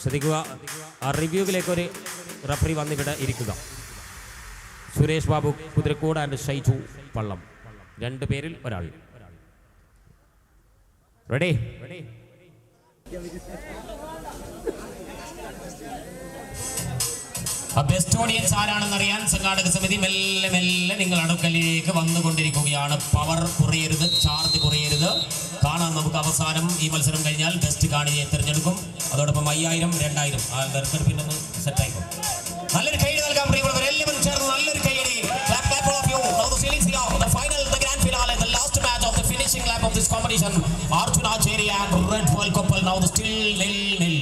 ശ്രദ്ധിക്കുക. ആ റിവ്യൂവിലേക്ക് ഒരു റഫറി വന്നിട്ട് ഇരിക്കുക. സുരേഷ് ബാബു കുതിരക്കോട് ആൻഡ് ഷൈജു പള്ളം, 2 പേരിൽ ഒരാൾ. റെഡി? ബെസ്റ്റ് ഓഡിയൻസ് ആരാണെന്നറിയാൻ സംഘാടക സമിതി മെല്ലെ മെല്ലെ നിങ്ങൾ അടുക്കലേക്ക് വന്നുകൊണ്ടിരിക്കുകയാണ്. പവർ കുറയരുത്, ചാർജ് കുറയരുത്. കാണാൻ നമുക്ക് അവസാനം ഈ മത്സരം കഴിഞ്ഞാൽ ബെസ്റ്റ് കാണിയെ തിരഞ്ഞെടുക്കും. അതോടൊപ്പം 5000, 2000 പിന്നെ ഒന്ന് സെറ്റായിക്കും. നല്ലൊരു കൈയ്യടി നൽകാൻ പ്രിയപ്പെട്ടവർ, എല്ലാവരും ചേർന്ന് നല്ലൊരു കൈയ്യടി. Finishing lap of this competition, Arjuna Cherry and Red World couple now still 0-0.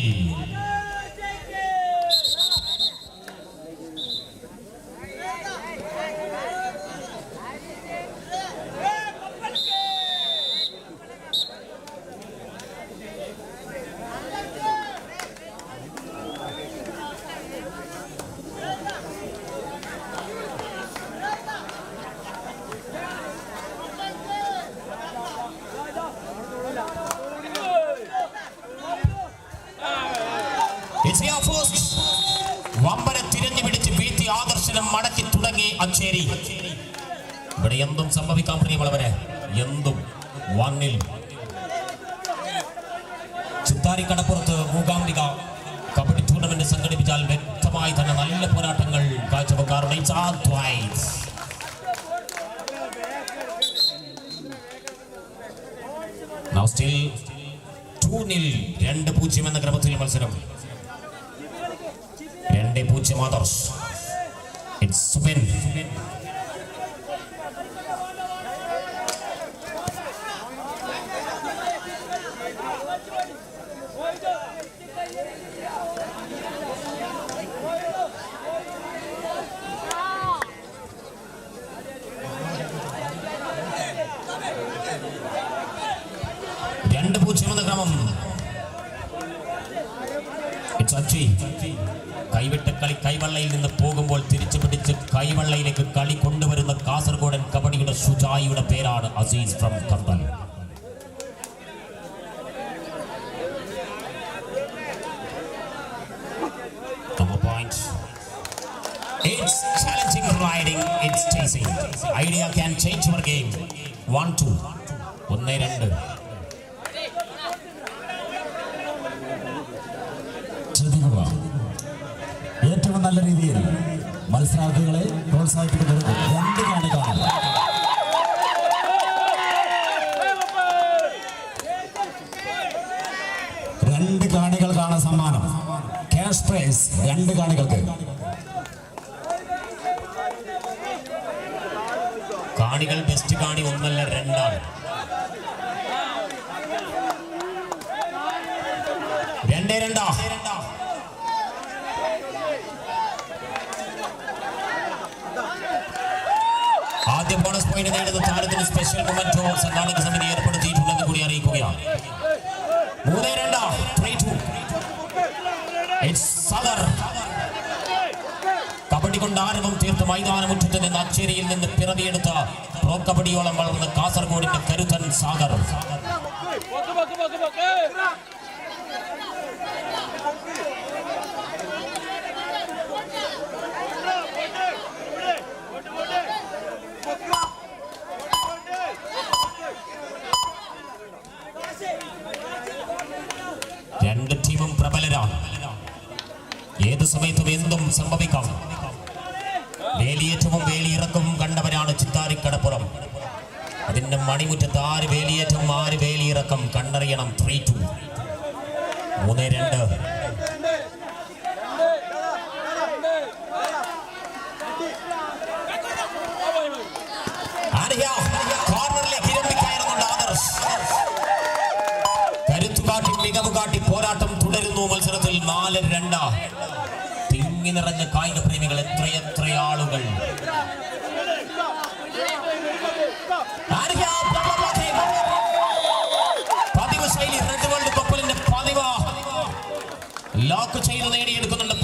It's your first. വമ്പനെ തിരഞ്ഞു പിടിച്ച് വീത്തി ആദർശനം മടക്കി തുടങ്ങി അച്ചേരി. ഇവിടെ എന്തും സംഭവിക്കാൻ പ്രിയമുള്ളവരെ, എന്തും. 1-0. ചിത്താരിക്കടപ്പുറത്ത് മൂകാംബിക കബഡി ടൂർണമെന്റ് സംഘടിപ്പിച്ചാൽ വ്യക്തമായി തന്നെ നല്ല പോരാട്ടങ്ങൾ കാഴ്ചവെക്കാറുണ്ട്. Now still 2-0, 2-0 എന്ന ക്രമത്തിൽ മത്സരം. 2-0 ആദർശ്. It's Subin. ക്രമം. കൈവിട്ട കളി കൈവള്ളയിൽ നിന്ന് പോകുമ്പോൾ തിരിച്ചു പിടിച്ച് കൈവള്ളയിലേക്ക് കളി കൊണ്ടുവരുന്ന കാസർഗോഡൻ കബഡിയുടെ ഷുജായിയുടെ പേരാണ് അസീസ് ഫ്രം കമ്പൽ. It's challenging riding, it's chasing. Idea can change your game. 1-2. 1-2. ഏറ്റവും നല്ല രീതിയിൽ മത്സരാർത്ഥികളെ പ്രോത്സാഹിപ്പിക്കുന്നത് 2 കാണികളാണ്. രണ്ട് കാണികൾക്കാണ് സമ്മാനം. ക്യാഷ് പ്രൈസ് 2 കാണികൾക്ക്. കാണികൾ ബെസ്റ്റ് കാണി 1 അല്ല 2 ആണ്. 2-2. ആദ്യ ബോണസ് പോയിന്റ് നേടുന്ന താരത്തിന് സ്പെഷ്യൽ മൊമെന്റോ സംഘാടക സമിതി ഏർപ്പെടുത്തിയിട്ടുണ്ടെന്ന് കൂടി അറിയിക്കുകയാണ്. 3-2. 3-2. കബഡി കൊണ്ട് ആരവം തീർത്ത് മൈതാനമുറ്റത്ത് നിന്ന് അച്ചേരിയിൽ നിന്ന് പിറവിയെടുത്ത പ്രോ കബഡിയോളം വളർന്ന കാസർഗോഡിന്റെ കരുത്തൻ സാഗർ. രണ്ട് ടീമും പ്രബലരാണ്. ഏത് സമയത്തും എന്തും സംഭവിക്കാം. വേലിയേറ്റവും വേലിയിറക്കവും കണ്ടവരാണ് ചിത്താരിക്കടപ്പുറം. അതിന്റെ മണിമുറ്റത്ത് 6 വേലിയേറ്റം 6 വേലിയിറക്കം കണ്ടറിയണം. 3-2. 3-2. കരുത്തുകാട്ടി മികവ് കാട്ടി പോരാട്ടം തുടരുന്നു. മത്സരത്തിൽ 4-2. തിങ്ങി നിറഞ്ഞ കായിക പ്രേമികൾ എത്രയെത്ര ആളുകൾ. പതിവ് ശൈലി റെഡ് വേൾഡ് കപ്പലിന്റെ പതിവ് ലോക്ക് ചെയ്ത് നേടിയെടുക്കുന്നുണ്ട്.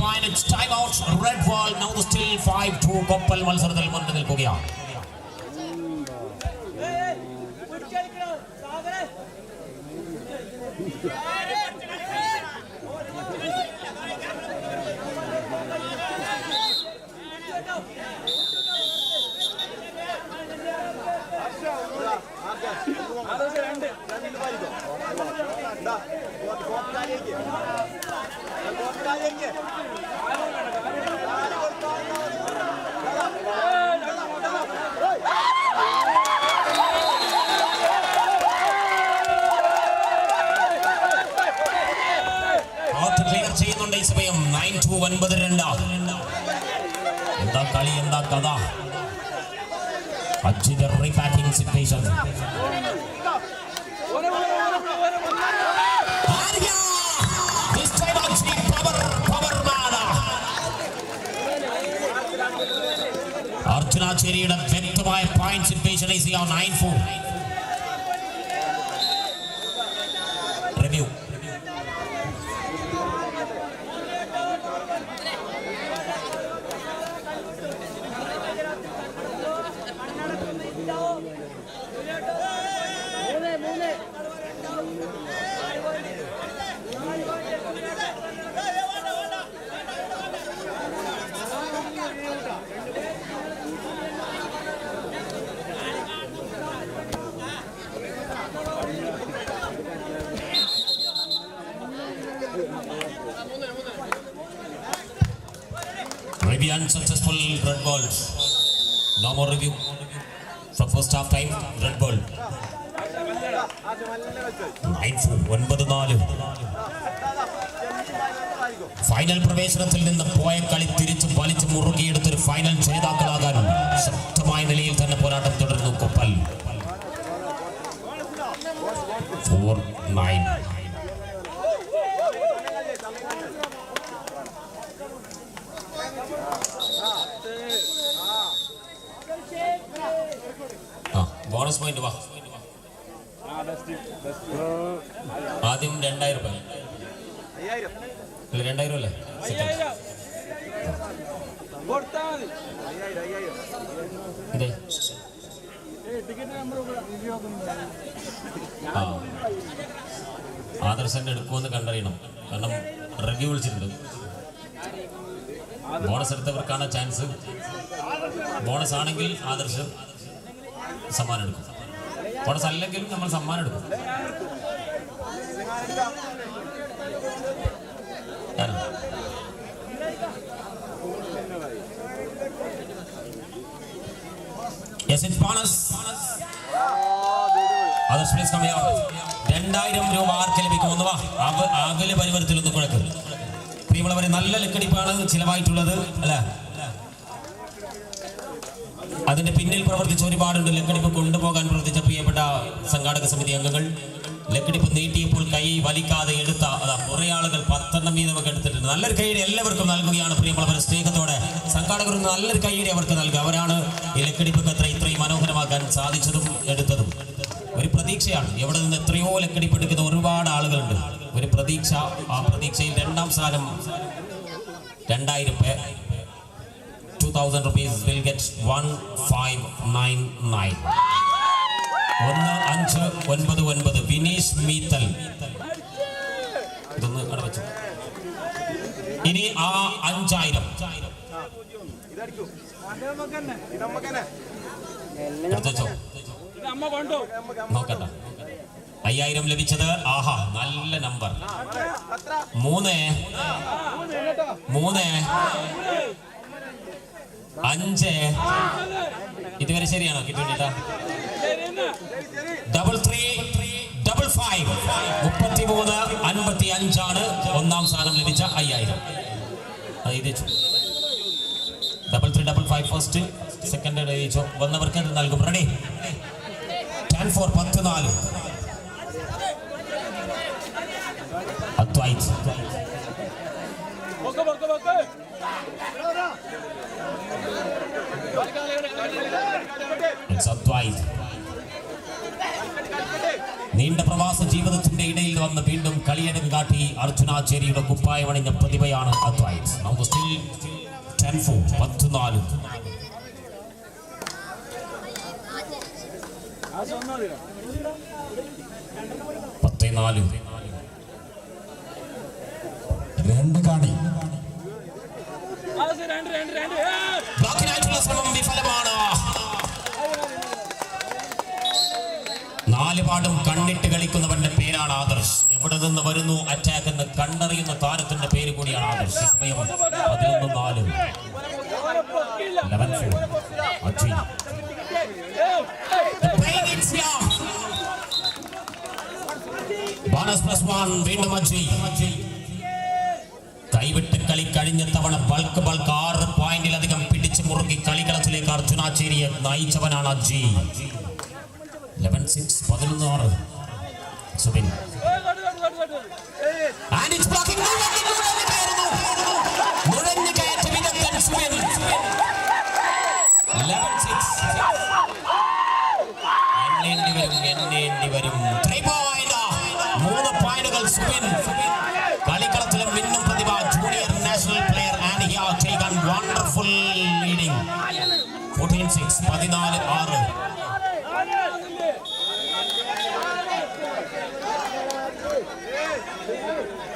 Time out. Red world now still 5-2. കപ്പൽ മത്സരത്തിൽ മുന്നിൽ നിൽക്കുകയാണ്. 9-2 9-2. എന്താ കളി എന്താ കഥ? Ajith repacking situation. അർജുന ചേരിയുടെ വ്യക്തമായ point situation is 9-4. Review. Review unsuccessful, red balls. No more review from first half time. Red ball. 9-4 final പ്രവേശനത്തിൽ നിന്ന് പോയ കളി തിരിച്ചു വലിച്ചു മുറുകിയെടുത്തൊരു ഫൈനൽ ജേതാക്കളാകാൻ ശക്തമായ നിലയിൽ തന്നെ പോരാട്ടം തുടരുന്നു കൊപ്പൽ. 4-9. ബോണസ് പോയിന്റ് വാ. ആദ്യം 2000 രൂപ. 2000 അല്ലേ? ആദർശന്റെ എടുക്കുമെന്ന് കണ്ടറിയണം. കാരണം റിവ്യൂ വിളിച്ചിട്ടുണ്ട്. Bonus എടുത്തവർക്കാണ് chance. ബോണസ് ആണെങ്കിൽ ആദർശ് സമ്മാനം എടുക്കും. ബോണസ് അല്ലെങ്കിലും നമ്മൾ സമ്മാനം എടുക്കും. Yes, it's bonus. Others please come here. 2000 രൂപ ആർക്ക് ലഭിക്കുമെന്ന് വാ. അകലെ പരിവർത്തിലൊന്ന് കുഴക്ക്. പ്രിയമുള്ളവരെ, നല്ല ലക്കടിപ്പാണ് ചിലവായിട്ടുള്ളത് അല്ലേ? അതിന്റെ പിന്നിൽ പ്രവർത്തിച്ച ഒരുപാടുണ്ട്. ലക്കടിപ്പ് കൊണ്ടുപോകാൻ പ്രവർത്തിച്ച പ്രിയപ്പെട്ട സംഘാടക സമിതി അംഗങ്ങൾ. ലക്കടിപ്പ് നീട്ടിയപ്പോൾ കൈ വലിക്കാതെ എടുത്ത കുറെ ആളുകൾ 10 വീതമൊക്കെ എടുത്തിട്ടുണ്ട്. നല്ലൊരു കൈയ്യടി എല്ലാവർക്കും നൽകുകയാണ് പ്രിയമുള്ളവർ. സ്നേഹത്തോടെ സംഘാടകർ നല്ലൊരു കൈയ്യടി അവർക്ക് നൽകുക. അവരാണ് ഈ ലക്കടിപ്പ് ഇത്രയും മനോഹരമാക്കാൻ സാധിച്ചതും എടുത്തതും. ഒരു പ്രതീക്ഷയാണ്. എവിടെ നിന്ന് എത്രയോ ലക്കടിപ്പ് എടുക്കുന്ന ഒരുപാട് ആളുകളുണ്ട്. ഒരു പ്രതീക്ഷ. ആ പ്രതീക്ഷയിൽ 2ാം സ്ഥാനം 2000 2000 rupees will get 1599. 1599 Vineesh Meethal. ഇതൊന്ന് അടവച്ചു. ഇനി ആ 5000 നോക്കട്ടെ. 5000 ലഭിച്ചത്. ആഹാ, നല്ല നമ്പർ. 3 5 ഇതുവരെ ശരിയാണോ? കിട്ടിട്ടാ 3355 3355 ആണ് 1ാം സ്ഥാനം ലഭിച്ച 5000. 3355 ഫസ്റ്റ്, സെക്കൻഡ് എഴുതിച്ചോ. വന്നവർക്ക് അത് നൽകും. റെഡി? 10-4 14. അദ്വൈത് നീണ്ട പ്രവാസ ജീവിതത്തിന്റെ ഇടയിൽ വന്ന് വീണ്ടും കളിയടങ്ങ് കാട്ടി അർജുന ചേരിയുടെ കുപ്പായമണിഞ്ഞ പ്രതിഭയാണ് അദ്വൈത്. നമുക്ക് സ്റ്റിൽ 10-4 14. രണ്ട് കാണി. ബ്ലോക്കിനായിട്ടുള്ള ശ്രമം വിഫലമാണ്. 4 പാടും കണ്ണിട്ട് കളിക്കുന്നവന്റെ പേരാണ് ആദർശ്. എവിടെ നിന്ന് വരുന്നു അറ്റാക്ക് എന്ന് കണ്ടറിയുന്ന താരത്തിന്റെ പേര് കൂടിയാണ് ആദർശ്. 11-4 11-4 ബോണസ് +1 വീണ്ടും അജയ്. കൈവിട്ട് കളി കഴിഞ്ഞ തവണ ബൾക്ക് 6 പോയിന്റിലധികം പിടിച്ചു മുറുക്കി കളികളത്തിലേക്ക് അർജുനാചേരിയെ നയിച്ചവനാണ് അജി. 11-6 11-6 സുബിൻ നുഴഞ്ഞു കയറ്റ വിദഗ്ധൻ സുബിൻ. 11-6 എണ്ണേണ്ടി വരും 3 പോയിന്റുകൾ സുബിൻ. കളിക്കളത്തിലും മിന്നും പ്രതിഭ junior national player and here taken wonderful leading. 14-6 14-6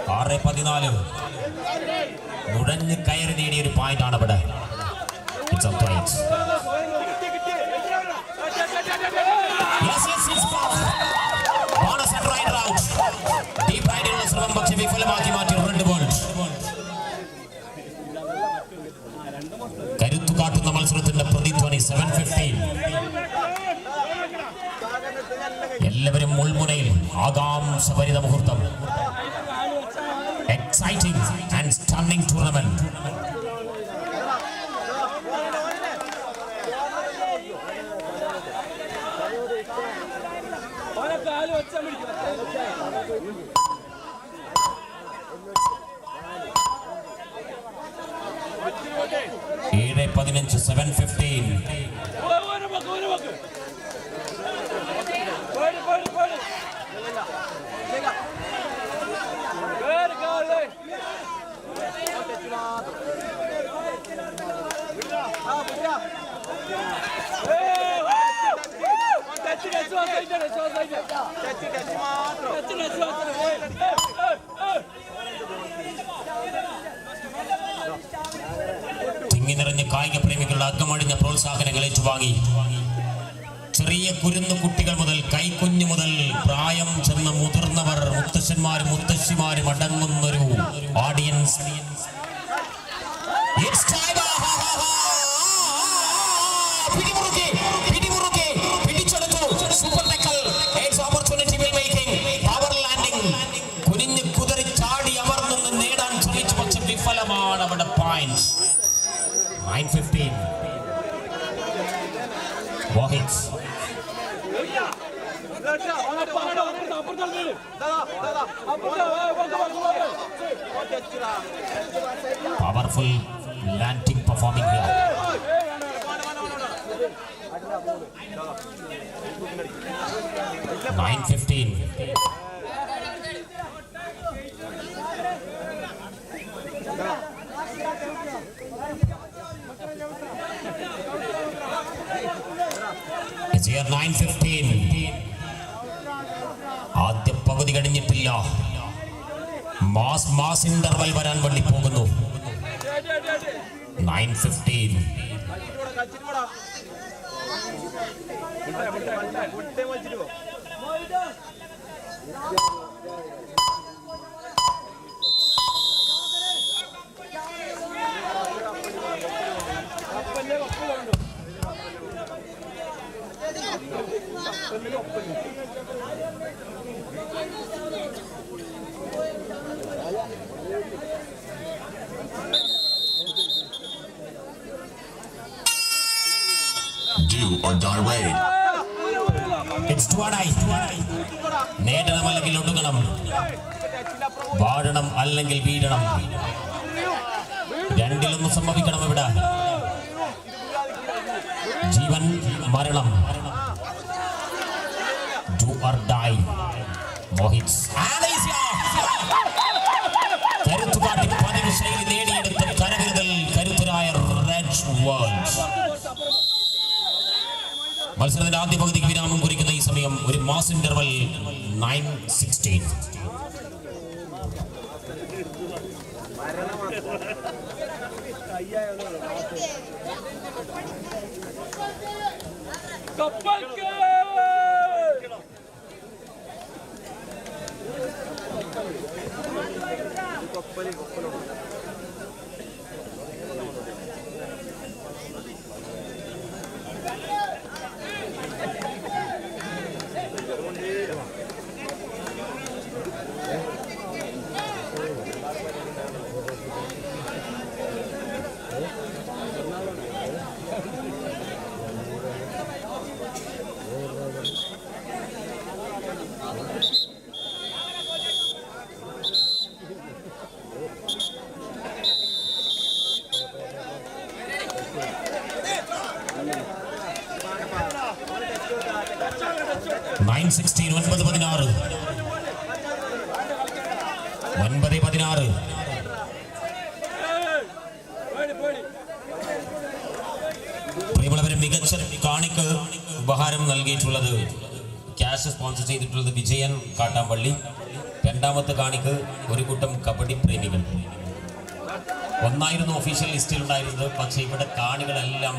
6-14 നുഴഞ്ഞ് കയറി നേടിയ ഒരു പോയിന്റ് ആണ് ഇവിടെ. ശ്രമം പക്ഷെ വിഫലമാക്കി മാറ്റി റെഡ് ബോൾ. കരുത്തു കാട്ടുന്ന മത്സരത്തിന്റെ പ്രതിധ്വനി 7-15. എല്ലാവരും മുൾമുനയിൽ. ആകാംക്ഷഭരിത മുഹൂർത്തം. Exciting and stunning tournament. ഏഴ് 15 7-15. തിങ്ങി നിറഞ്ഞ കായിക പ്രേമികളുടെ അകമഴിഞ്ഞ പ്രോത്സാഹനങ്ങൾ ഏറ്റുവാങ്ങി ചെറിയ കുരുന്നു കുട്ടികൾ മുതൽ കൈക്കുഞ്ഞു മുതൽ പ്രായം ചെന്ന മുതിർന്നവർ, മുത്തശ്ശന്മാരും മുത്തശ്ശിമാരും അടങ്ങുന്നൊരു ഓഡിയൻസ്. കുനിഞ്ഞു കുതറി ചാടി അമർന്നു നേടാൻ ശ്രമിച്ചു, പക്ഷെ വിഫലമാണ് അവിടെ point. 9-15 Wahid. Powerful landing performing here. 9-15. It's here 9-15. ആദ്യ പകുതി കഴിഞ്ഞിട്ടില്ല. മാസ് ഇന്റർവൽ വരാൻ വേണ്ടി പോകുന്നു. 9-15. Do or die raid. It's do or die. നേടണം അല്ലെങ്കിൽ ഒടുങ്ങണം, വാഴണം അല്ലെങ്കിൽ വീഴണം, രണ്ടിലൊന്നും സംഭവിക്കണം ഇവിടെ. ജീവൻ മരണം. Do or die. മോഹിത് കരുത്തുകാട്ടി പതിവ് ശൈലി നേടിയെടുത്ത കരവിരുതൽ കരുത്തരായ റെഡ് വേൾഡ്. മത്സരത്തിന്റെ ആദ്യ പകുതിക്ക് വിരാമം കുറിക്കുന്ന ഈ സമയം ഒരു മാസ് ഇന്റർവൽ. 9-16. 9-16 9-16 9-16. പ്രിയമുള്ളവരെ, മികച്ച കാണിക്ക് ഉപഹാരം നൽകിയിട്ടുള്ളത് ക്യാഷ് സ്പോൺസർ ചെയ്തിട്ടുള്ളത് വിജയൻ കാട്ടാമ്പള്ളി. രണ്ടാമത്തെ കാണിക്ക് ഒരു കൂട്ടം കബഡി പ്രേമികൾ. ഒന്നായിരുന്നു ഒഫീഷ്യൽ ലിസ്റ്റിൽ ഉണ്ടായിരുന്നത്, പക്ഷേ ഇവിടെ കാണികളെല്ലാം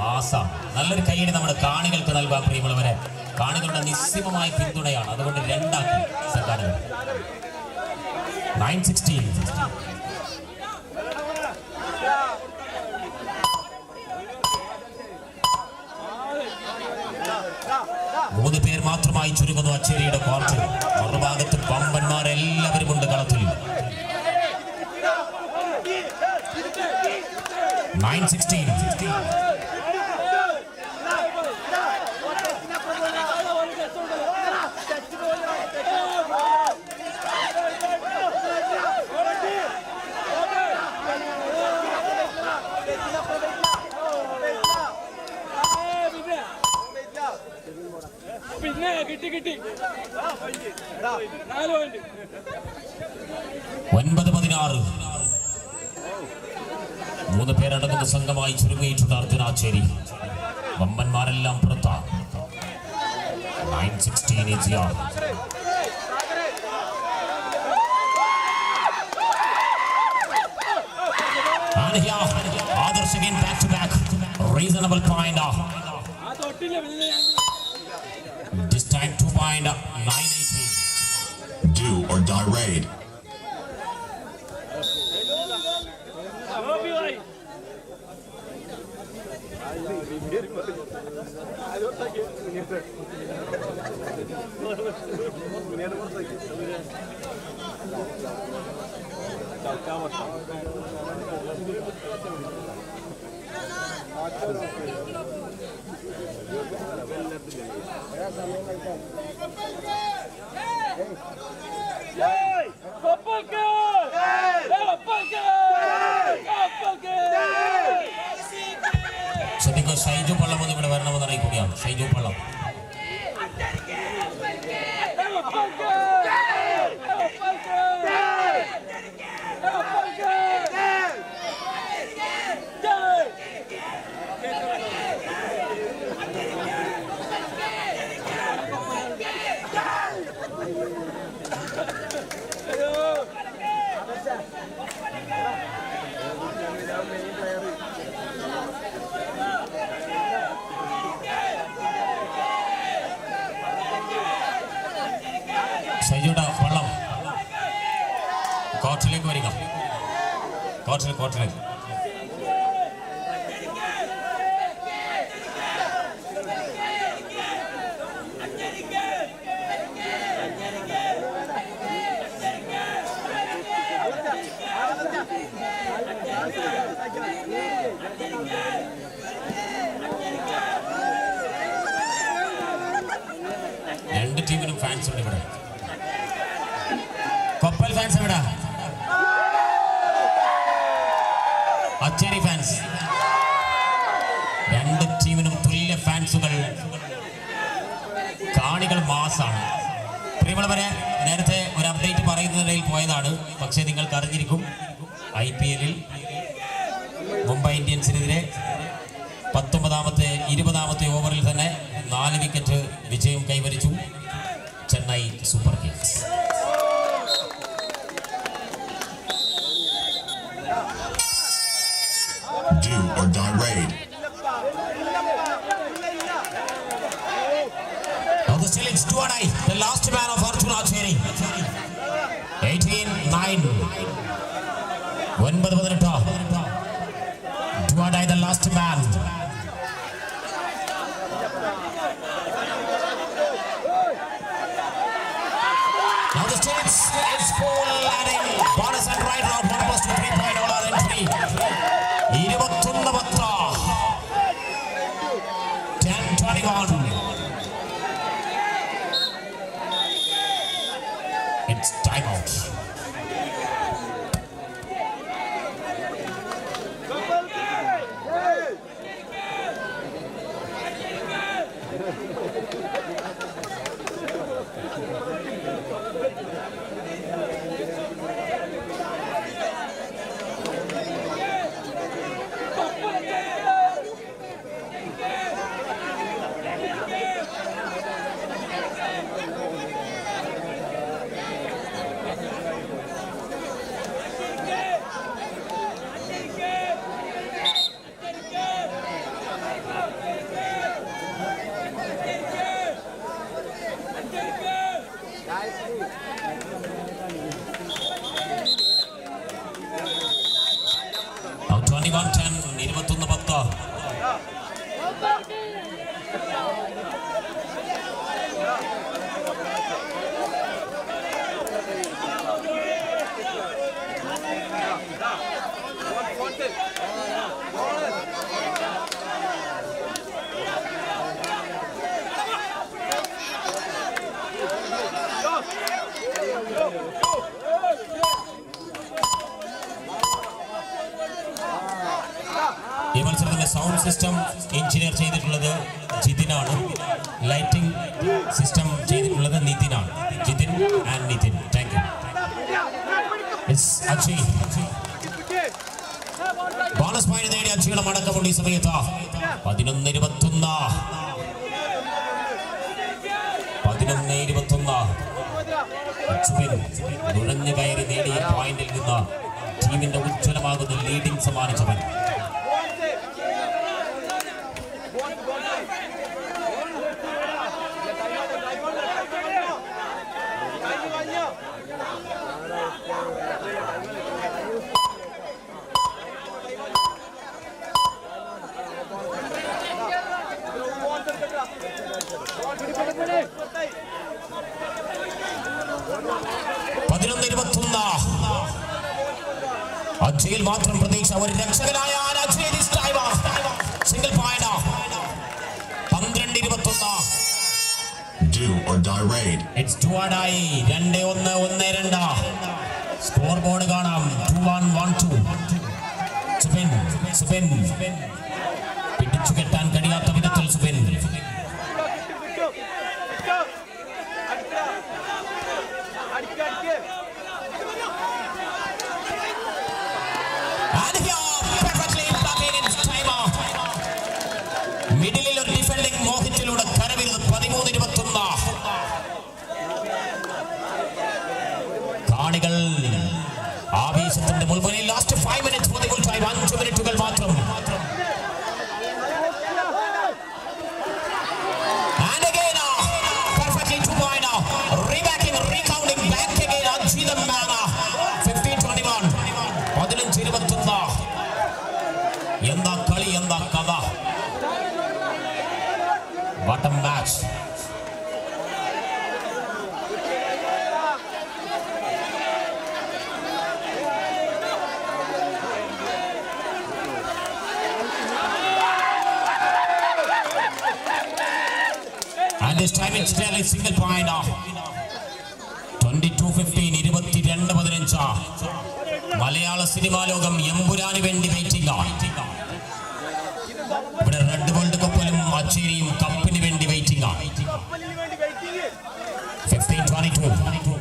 മാസം. നല്ലൊരു കൈയ്യടി നമ്മുടെ കാണികൾക്ക് നൽകാൻ. പ്രിയമുള്ളവരെ, കാണികളുടെ നിസ്സീമമായ പിന്തുണയാണ്. അതുകൊണ്ട് രണ്ടാക്കി സംഘാടകർ. 9-16. മൂന്ന് പേർ മാത്രമായി ചുരുങ്ങുന്നു അച്ചേരിയുടെ കോർട്ട്. മറുഭാഗത്ത് പമ്പന്മാരെല്ലാവരും ഉണ്ട് കളത്തിൽ. 9-16. പിന്നെ കിട്ടി 9-16. മൂന്ന് പേരടങ്ങുന്ന സംഘമായി ചുരുങ്ങിയിട്ടുണ്ട് അർജുനാച്ചേരി. വമ്പന്മാരെല്ലാം പുറത്താണ്. 9-16 AGR. And here, Adarsh again back to back. Reasonable point. This time 2 point. 9-18. Do or die raid. ശ്രദ്ധിക്കുക, ഷൈജു പള്ളം ഒന്ന് ഇവിടെ വരണമെന്ന് അറിയിക്കുകയാണ്. ഷൈജു പള്ളം. ഷൈജുയുടെ വള്ളം കോർട്ടിലേക്ക് വരിക. കോർട്ടിലേക്ക്. രണ്ട് ടീമിനും ഫാൻസ് ഉണ്ട് ഇവിടെ. കൊപ്പൽ ഫാൻസ് എവിടെ? അച്ചേരി ഫാൻസ്. രണ്ട് ടീമിനും തുല്യ ഫാൻസുകൾ. കാണികൾ മാസാണ്. പ്രിയമുള്ളവരെ, നേരത്തെ ഒരു അപ്ഡേറ്റ് പറയുന്നതിനിടയിൽ പോയതാണ്. പക്ഷേ നിങ്ങൾക്ക് അറിഞ്ഞിരിക്കും, IPL മുംബൈ ഇന്ത്യൻസിനെതിരെ 19ാമത്തെ 20ാമത്തെ ഓവറിൽ തന്നെ 4 വിക്കറ്റ് വിജയം കൈവരിച്ചു Chennai super Kings. Do or die raid. Now the still it's 2-9. The last man of Arjunacheri. 18-9. 9-18. 2-9, the last man. Now the still it's full landing. Bonus and right round. 1+2 3-point all are entry. 21-10. 10-21. It's time out. ഈ മത്സരത്തിന്റെ sound system engineer ചെയ്തിട്ടുള്ളത് ജിതിനാണ്. Lighting system ചെയ്തിട്ടുള്ളത് നിതിനാണ്. Jithin and Nithin. Thank you. Akshay bonus point നേടി അക്ഷയുടെ മടക്കമുണ്ട് ഈ സമയത്ത്. 11-21. 11-21. അച്ചുവിൻ നുഴഞ്ഞു കയറി നേടിയ പോയിന്റിൽ നിന്ന് ടീമിന്റെ ഉജ്ജ്വലമാകുന്ന ലീഡിംഗ് സമ്മാനിച്ചവൻ. അക്ഷയിൽ മാത്രം പ്രതീക്ഷ. ഒരു രക്ഷകനായ single point. 12-21. Do or die raid. It's 2-1. 2-1, 1-2. Score board കാണാം. 2-1-1-2. സുബിൻ പിടിച്ചു കെട്ടാൻ കഴിയാത്ത വിധത്തിൽ സുബിൻ. മിഡിലിൽ ഒരു ഡിഫെൻഡിംഗ് മോഹിച്ചിലൂടെ കരവിരുന്ന് 13-21. കാണികൾ ആവേശത്തിന്റെ മുൾമുനയിൽ. Last 5 minutes for the full time. 5 മിനിറ്റുകൾ മാത്രം. And again, perfectly 2 point. Rebacking, recounting back again. Ajit Mana. 15-21. 15-21. എന്താ കളി, എന്താ കഥ. What a match. And this time it's clearly single point. 22-15. 22-15. Malayala cinema ലോകം എമ്പുരാന് വേണ്ടി വെയിറ്റിംഗ് ആണ്. ഇവിടെ റെഡ് വേൾഡ് കപ്പിലും അച്ചേരിയും കപ്പിന് വേണ്ടി വെയിറ്റിംഗ് ആണ്. 15-22.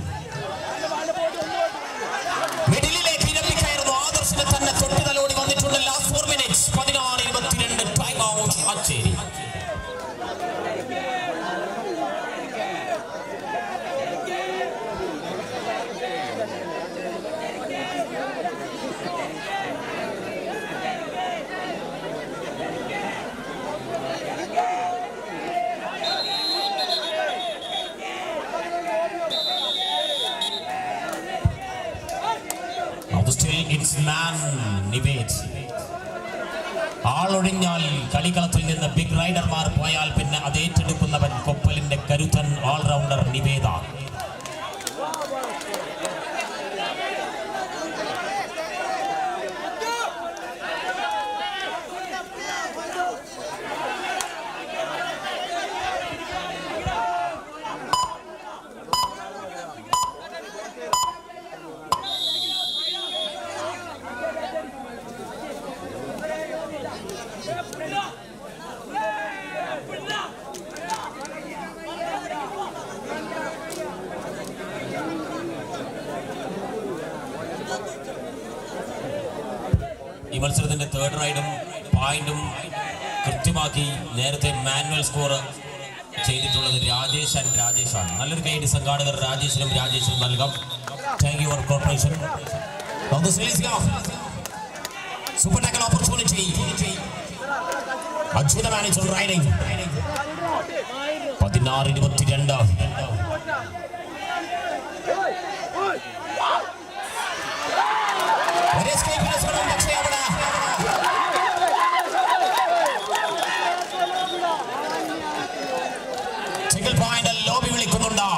മിഡിലിലേക്ക് ഇരമ്പിക്കയറുന്നു. ആദർശിനെ തന്നെ തൊട്ട് തലോടി വന്നിട്ടുണ്ട്. Last 4 minutes. 16-22. Time out Acheri. It's man Nived. ആളൊഴിഞ്ഞാൽ കളിക്കളത്തിൽ നിന്ന് ബിഗ് റൈഡർമാർ പോയാൽ പിന്നെ അത് ഏറ്റെടുക്കുന്നവൻ കൊപ്പലിന്റെ കരുത്തൻ ഓൾറൗണ്ടർ നിവേദ. ഈ മത്സരത്തിന്റെ തേർഡ് റൈഡും പോയിന്റും കൃത്യമാക്കി നേരത്തെ മാനുവൽ സ്കോർ ചെയ്തിട്ടുള്ളത് രാജേഷാണ്. നല്ലൊരു കൈയടി സംഘാടകർ രാജേഷിനും നൽകാം. Thank you for corporation. Super tackle opportunity. Achyuta manager riding. 16-22. Single point lobby വിളിക്കുന്നുണ്ട്.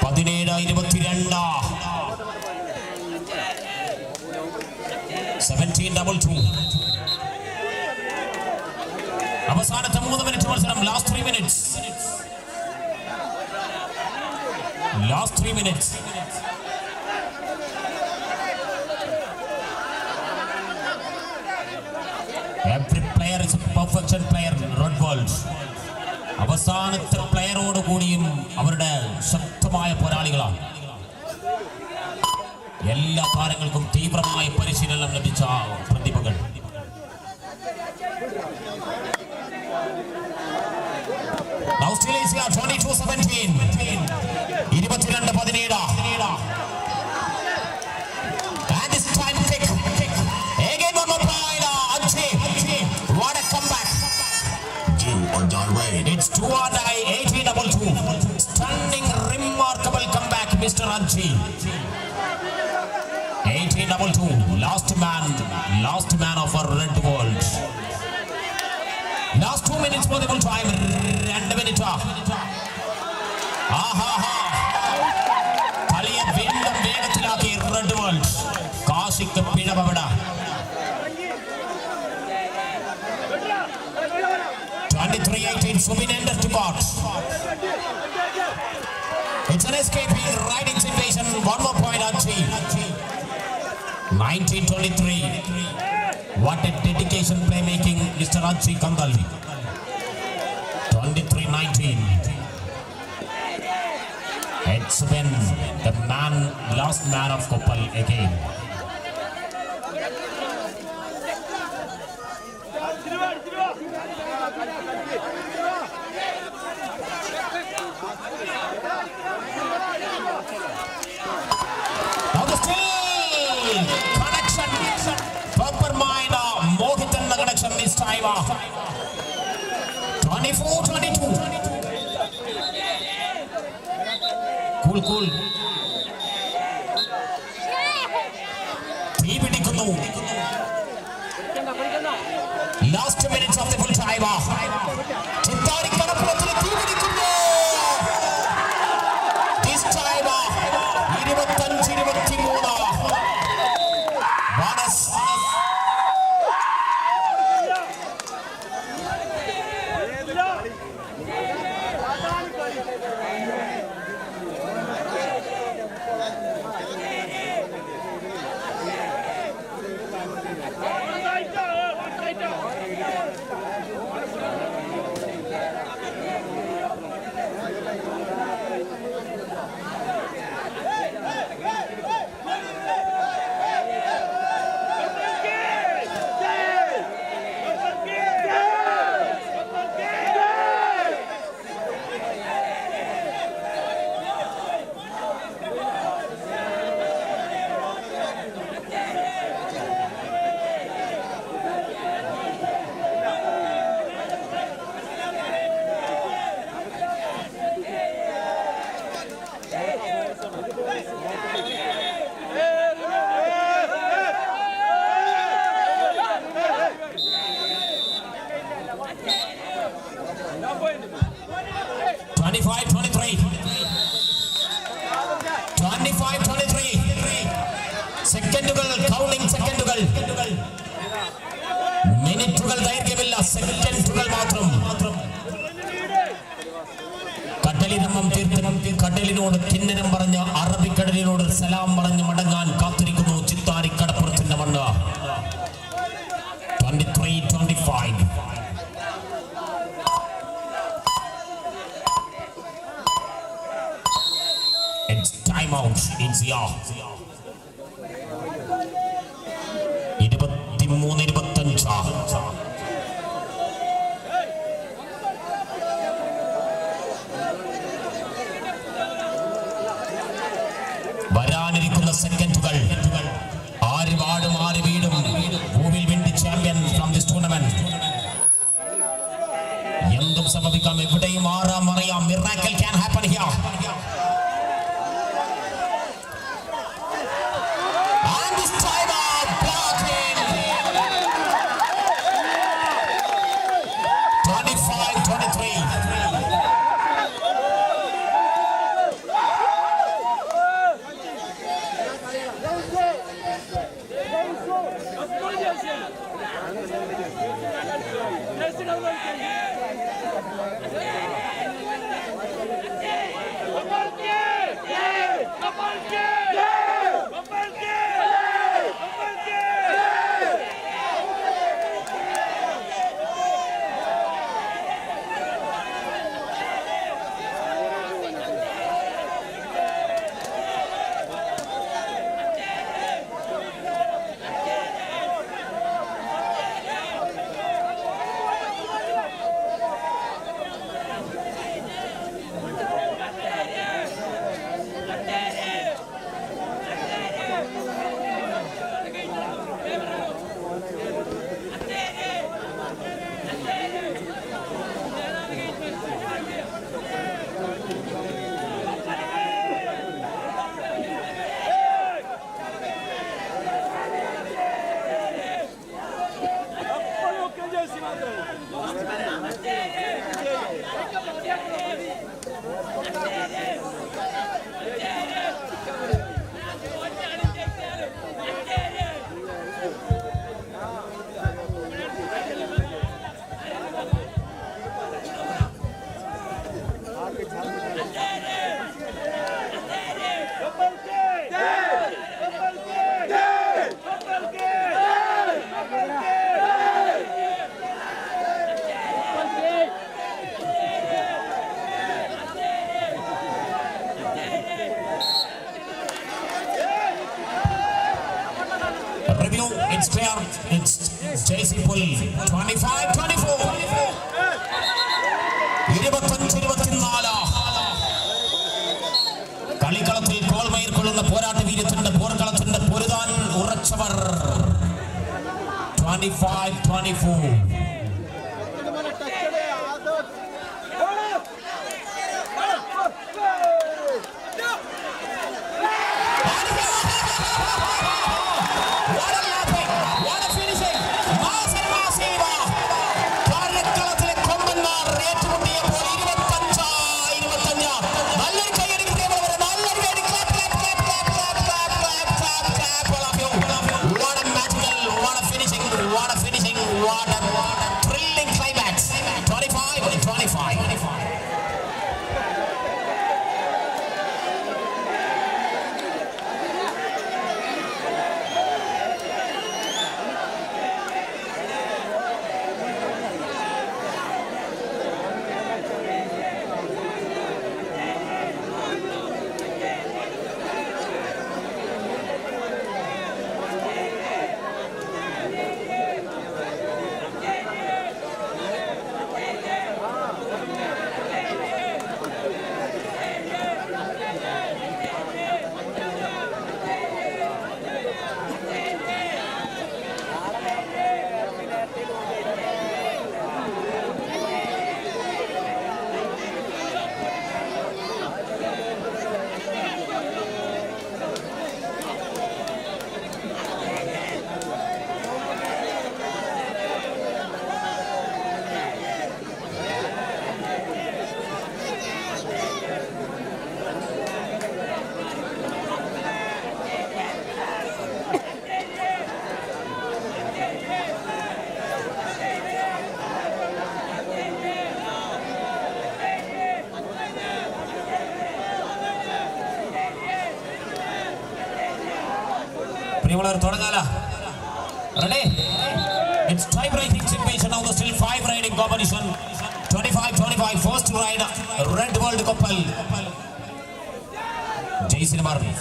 17-22. 17-22. അവസാനത്തെ 3 മിനിറ്റ് മത്സരം. Last 3 minutes. Last 3 minutes. അവസാനത്തെ പ്ലെയറോട് കൂടിയും അവരുടെ ശക്തമായ പോരാളികളാണ്. എല്ലാ താരങ്ങൾക്കും തീവ്രമായ പരിശീലനം ലഭിച്ച പ്രതിഭകൾ. Now still is here 22-17. 22-17. And this time kick. Again one more point. Anchi. What a comeback. Do or die raid. It's 2 or die. 18-2. Stunning, remarkable comeback, Mr. Anchi. 18-2. Last man of our red world. Last 2 minutes for the full time. 2 minutes. കളിയെ വീണ്ടും വേഗത്തിലാക്കി red world. കാശിക്ക് പിഴവട. 23-18. Subin enters to court. It's an escaping riding situation. One more point, Anchi. 19-23. What a dedication playmaking, Mr. Anchi Kangalvi. 23-19. It's been the last man of Koppal again. Now the still connection. Proper mind. Mohitan connection this time. 24-22. Cool. Last minutes of the full time. Chittari Kanapurathu Teevidikunnu. This time 25-23. Bonus. സെക്കൻഡുകൾ counting സെക്കൻഡുകൾ മിനിറ്റുകൾ ദൈർഘ്യമില്ല സെക്കൻഡുകൾ മാത്രം കടലിനോട് കിന്നരം പറഞ്ഞ അറബിക്കടലിനോട് സലാം പറഞ്ഞ് മടങ്ങാൻ കാത്തിരിക്കുന്നു ചിത്താരി കടപ്പുറത്തിന്റെ മണ്ണ് 23-25 It's time out in Zia 23-25 വരാനിരിക്കുന്ന സെക്കൻഡുകൾ ആര് വാടും ആര് വീടും who will win the champion from this tournament എന്തും സംഭവിക്കാം എവിടെയും ആറാം അറിയാം miracle can happen here and this time out blocking 25-23 25-23 It's fair. It's JC Pull. 25-24. 25-24. കളിക്കളത്തിൽ കോൾമയിൽ കൊള്ളുന്ന പോരാട്ട വീര്യത്തിന്റെ പോർക്കളത്തിന്റെ പൊരുതാൻ ഉറച്ചവർ. 25-24. Ready? It's tie-breaking situation now. Still 5 riding competition. 25-25. First ride, Red World Couple. Jason Martin.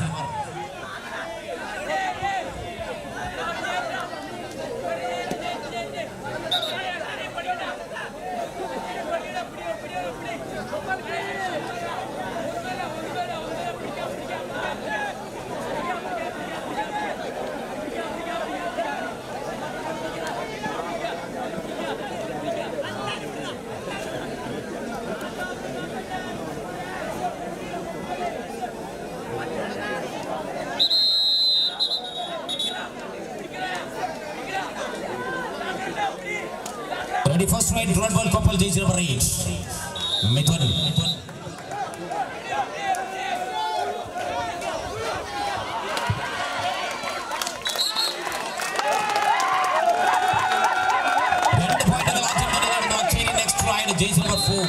Ready, first ride, Red World Couple, Jason number 8. Mithun. Next ride, Jason number 4.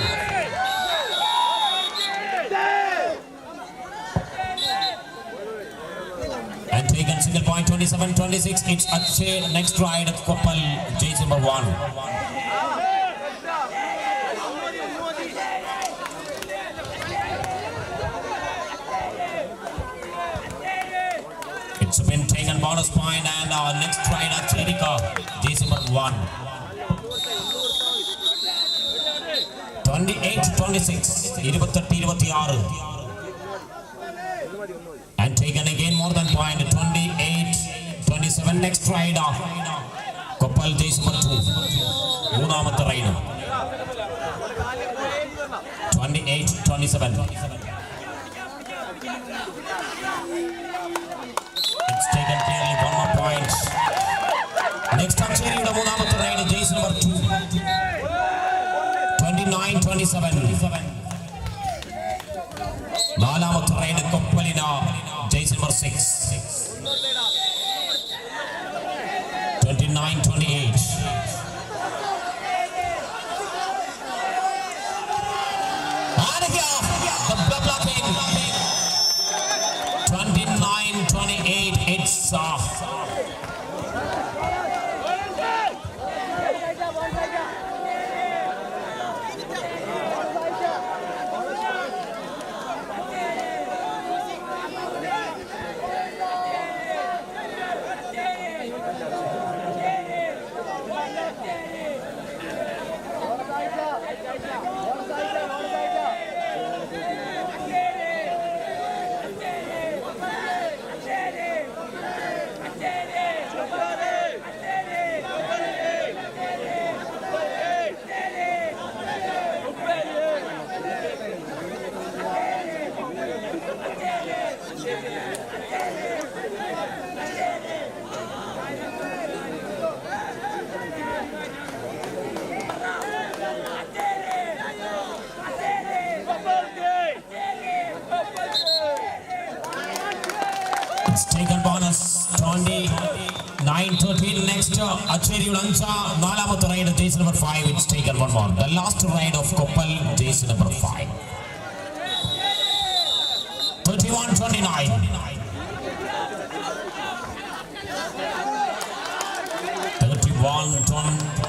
And taken single point 27-26. It's Akshay. Next ride, Couple, Jason number 1. It's been taken bonus point and our next rider Cherika, Jason number 1. 28-26, 28-26. And taken again more than point, 28-27. Next rider, Couple, Jason number 2. Moonamathe rider. 28-27. It's taken clearly, 1 more point. Next up, Cherry, the Moonamathe rider, Jason number 2. 29-27. Naalamathe rider, Koppalina, Jason number 6. 29-28. And here, the blocking. 29-28. It's It's taken bonus 29-13. Next, Acheri Ulancha, Nalamatu ride, jersey number 5. It's taken one more. The last ride of Koppal, jersey number 5. 31-29. 31-20.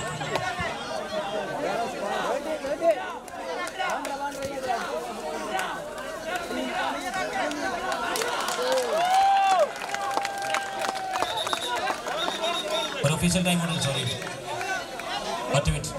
Official time model, sorry. What a minute.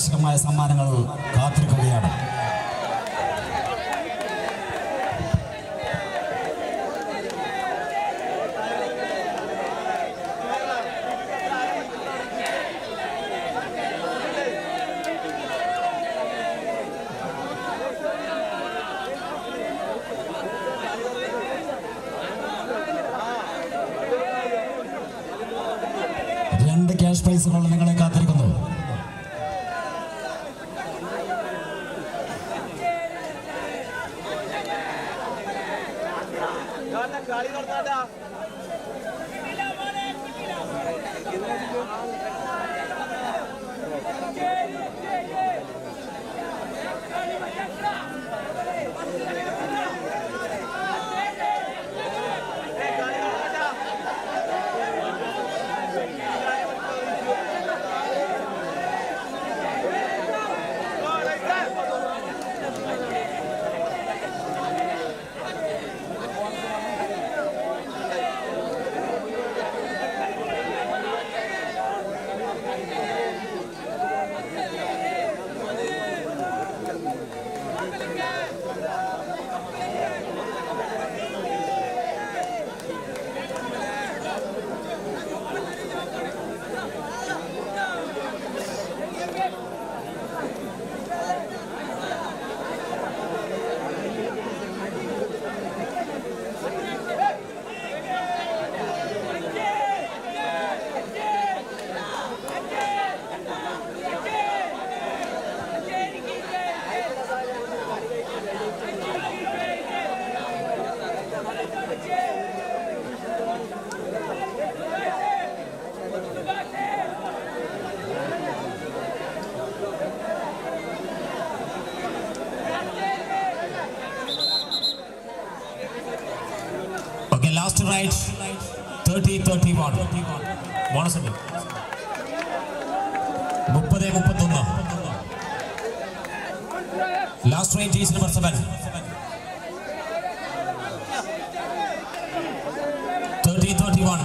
ആകർഷകമായ സമ്മാനങ്ങൾ കാത്തിരിക്കുകയാണ്. രണ്ട് cash പ്രൈസുകൾ നിങ്ങളെ കാത്തിരിക്കുന്നു. Last right 30-31 bonus ഉണ്ട് 30-31 last right is number 7 30-31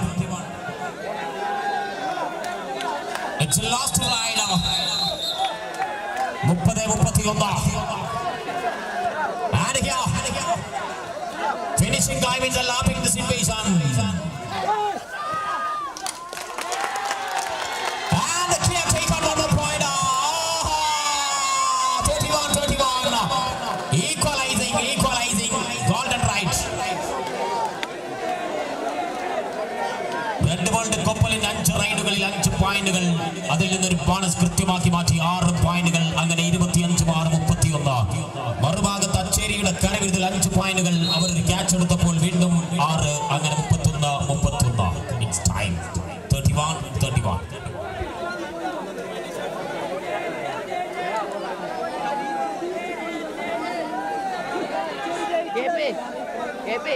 it's the last ride 30-31 and here finishing time is a lapping the situation. And the clear take on 1 more point. 31-31. Equalizing. Golden right. Red World Koppalin 5 റൈഡുകളിൽ 5 പോയിന്റുകൾ. അതിൽ നിന്നൊരു bonus കൃത്യമാക്കി മാറ്റി 6 പോയിന്റുകൾ. അങ്ങനെ 25-31. മറുഭാഗത്ത് അച്ചേരിയുടെ കരവിരുതിൽ 5 പോയിന്റുകൾ. അവർ ഒരു catch എടുത്തപ്പോൾ വീണ്ടും 6. അങ്ങനെ 31. It's time 31-31. KP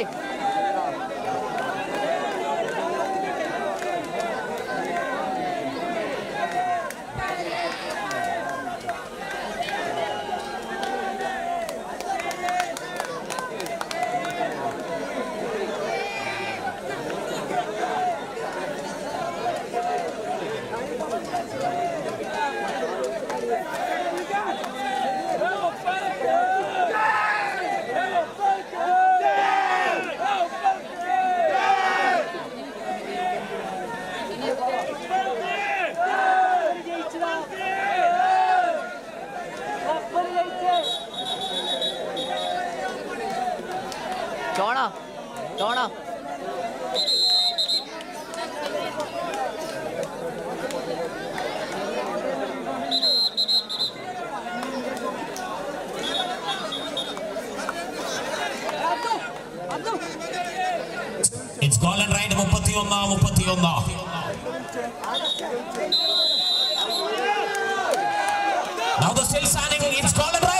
Donna. It's golden right 31. Now the still standing. It's golden right.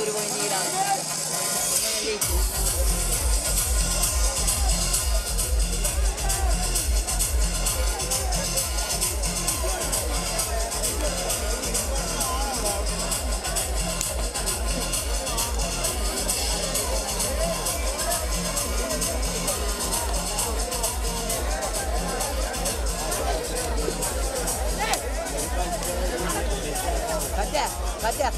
ഒരു പോയിന്റ് ഈടാണ്. Katya.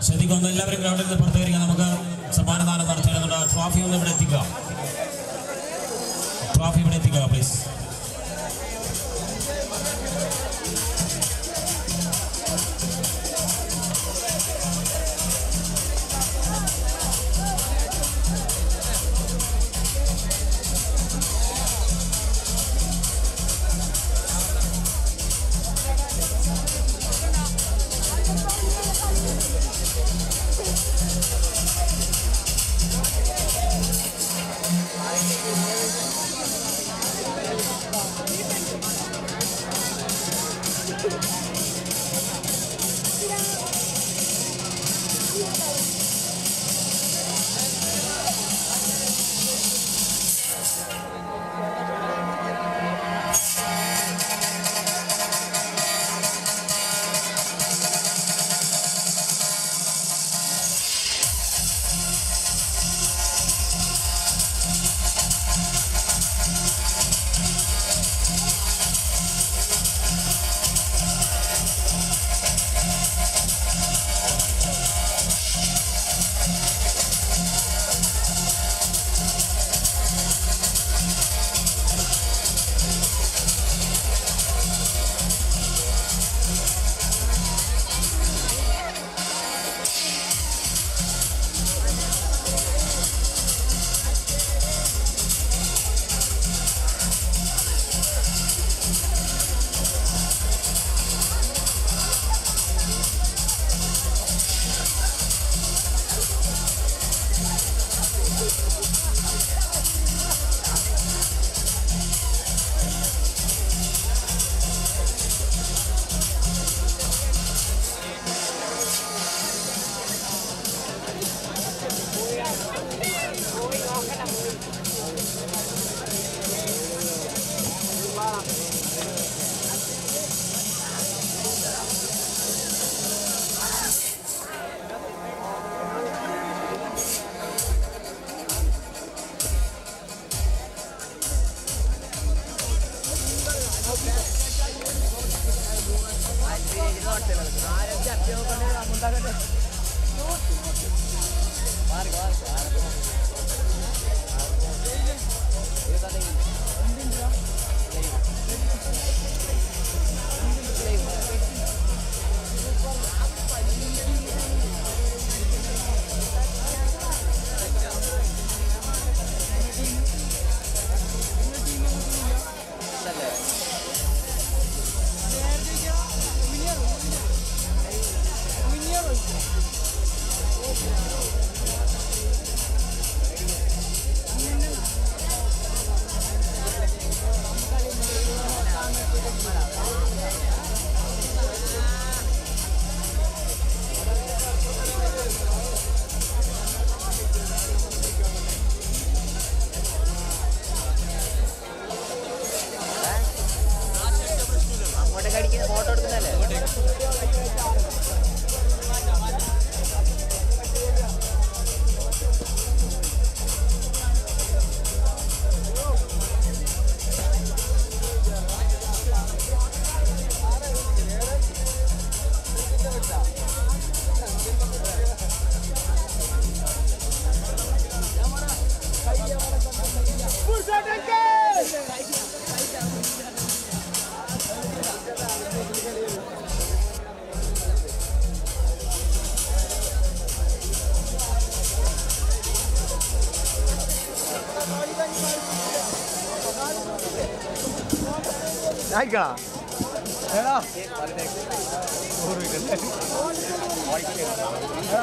ശ്രദ്ധിക്കുന്നു എല്ലാവരും ഗ്രൗണ്ടിൽ നിന്ന് പുറത്തു വരിക. നമുക്ക് സമ്മാനദാനം നടത്തുന്നുണ്ട്. ട്രോഫി ഒന്ന് ഇവിടെ എത്തിക്കുക. ട്രോഫി ഇവിടെ എത്തിക്കുക പ്ലീസ്.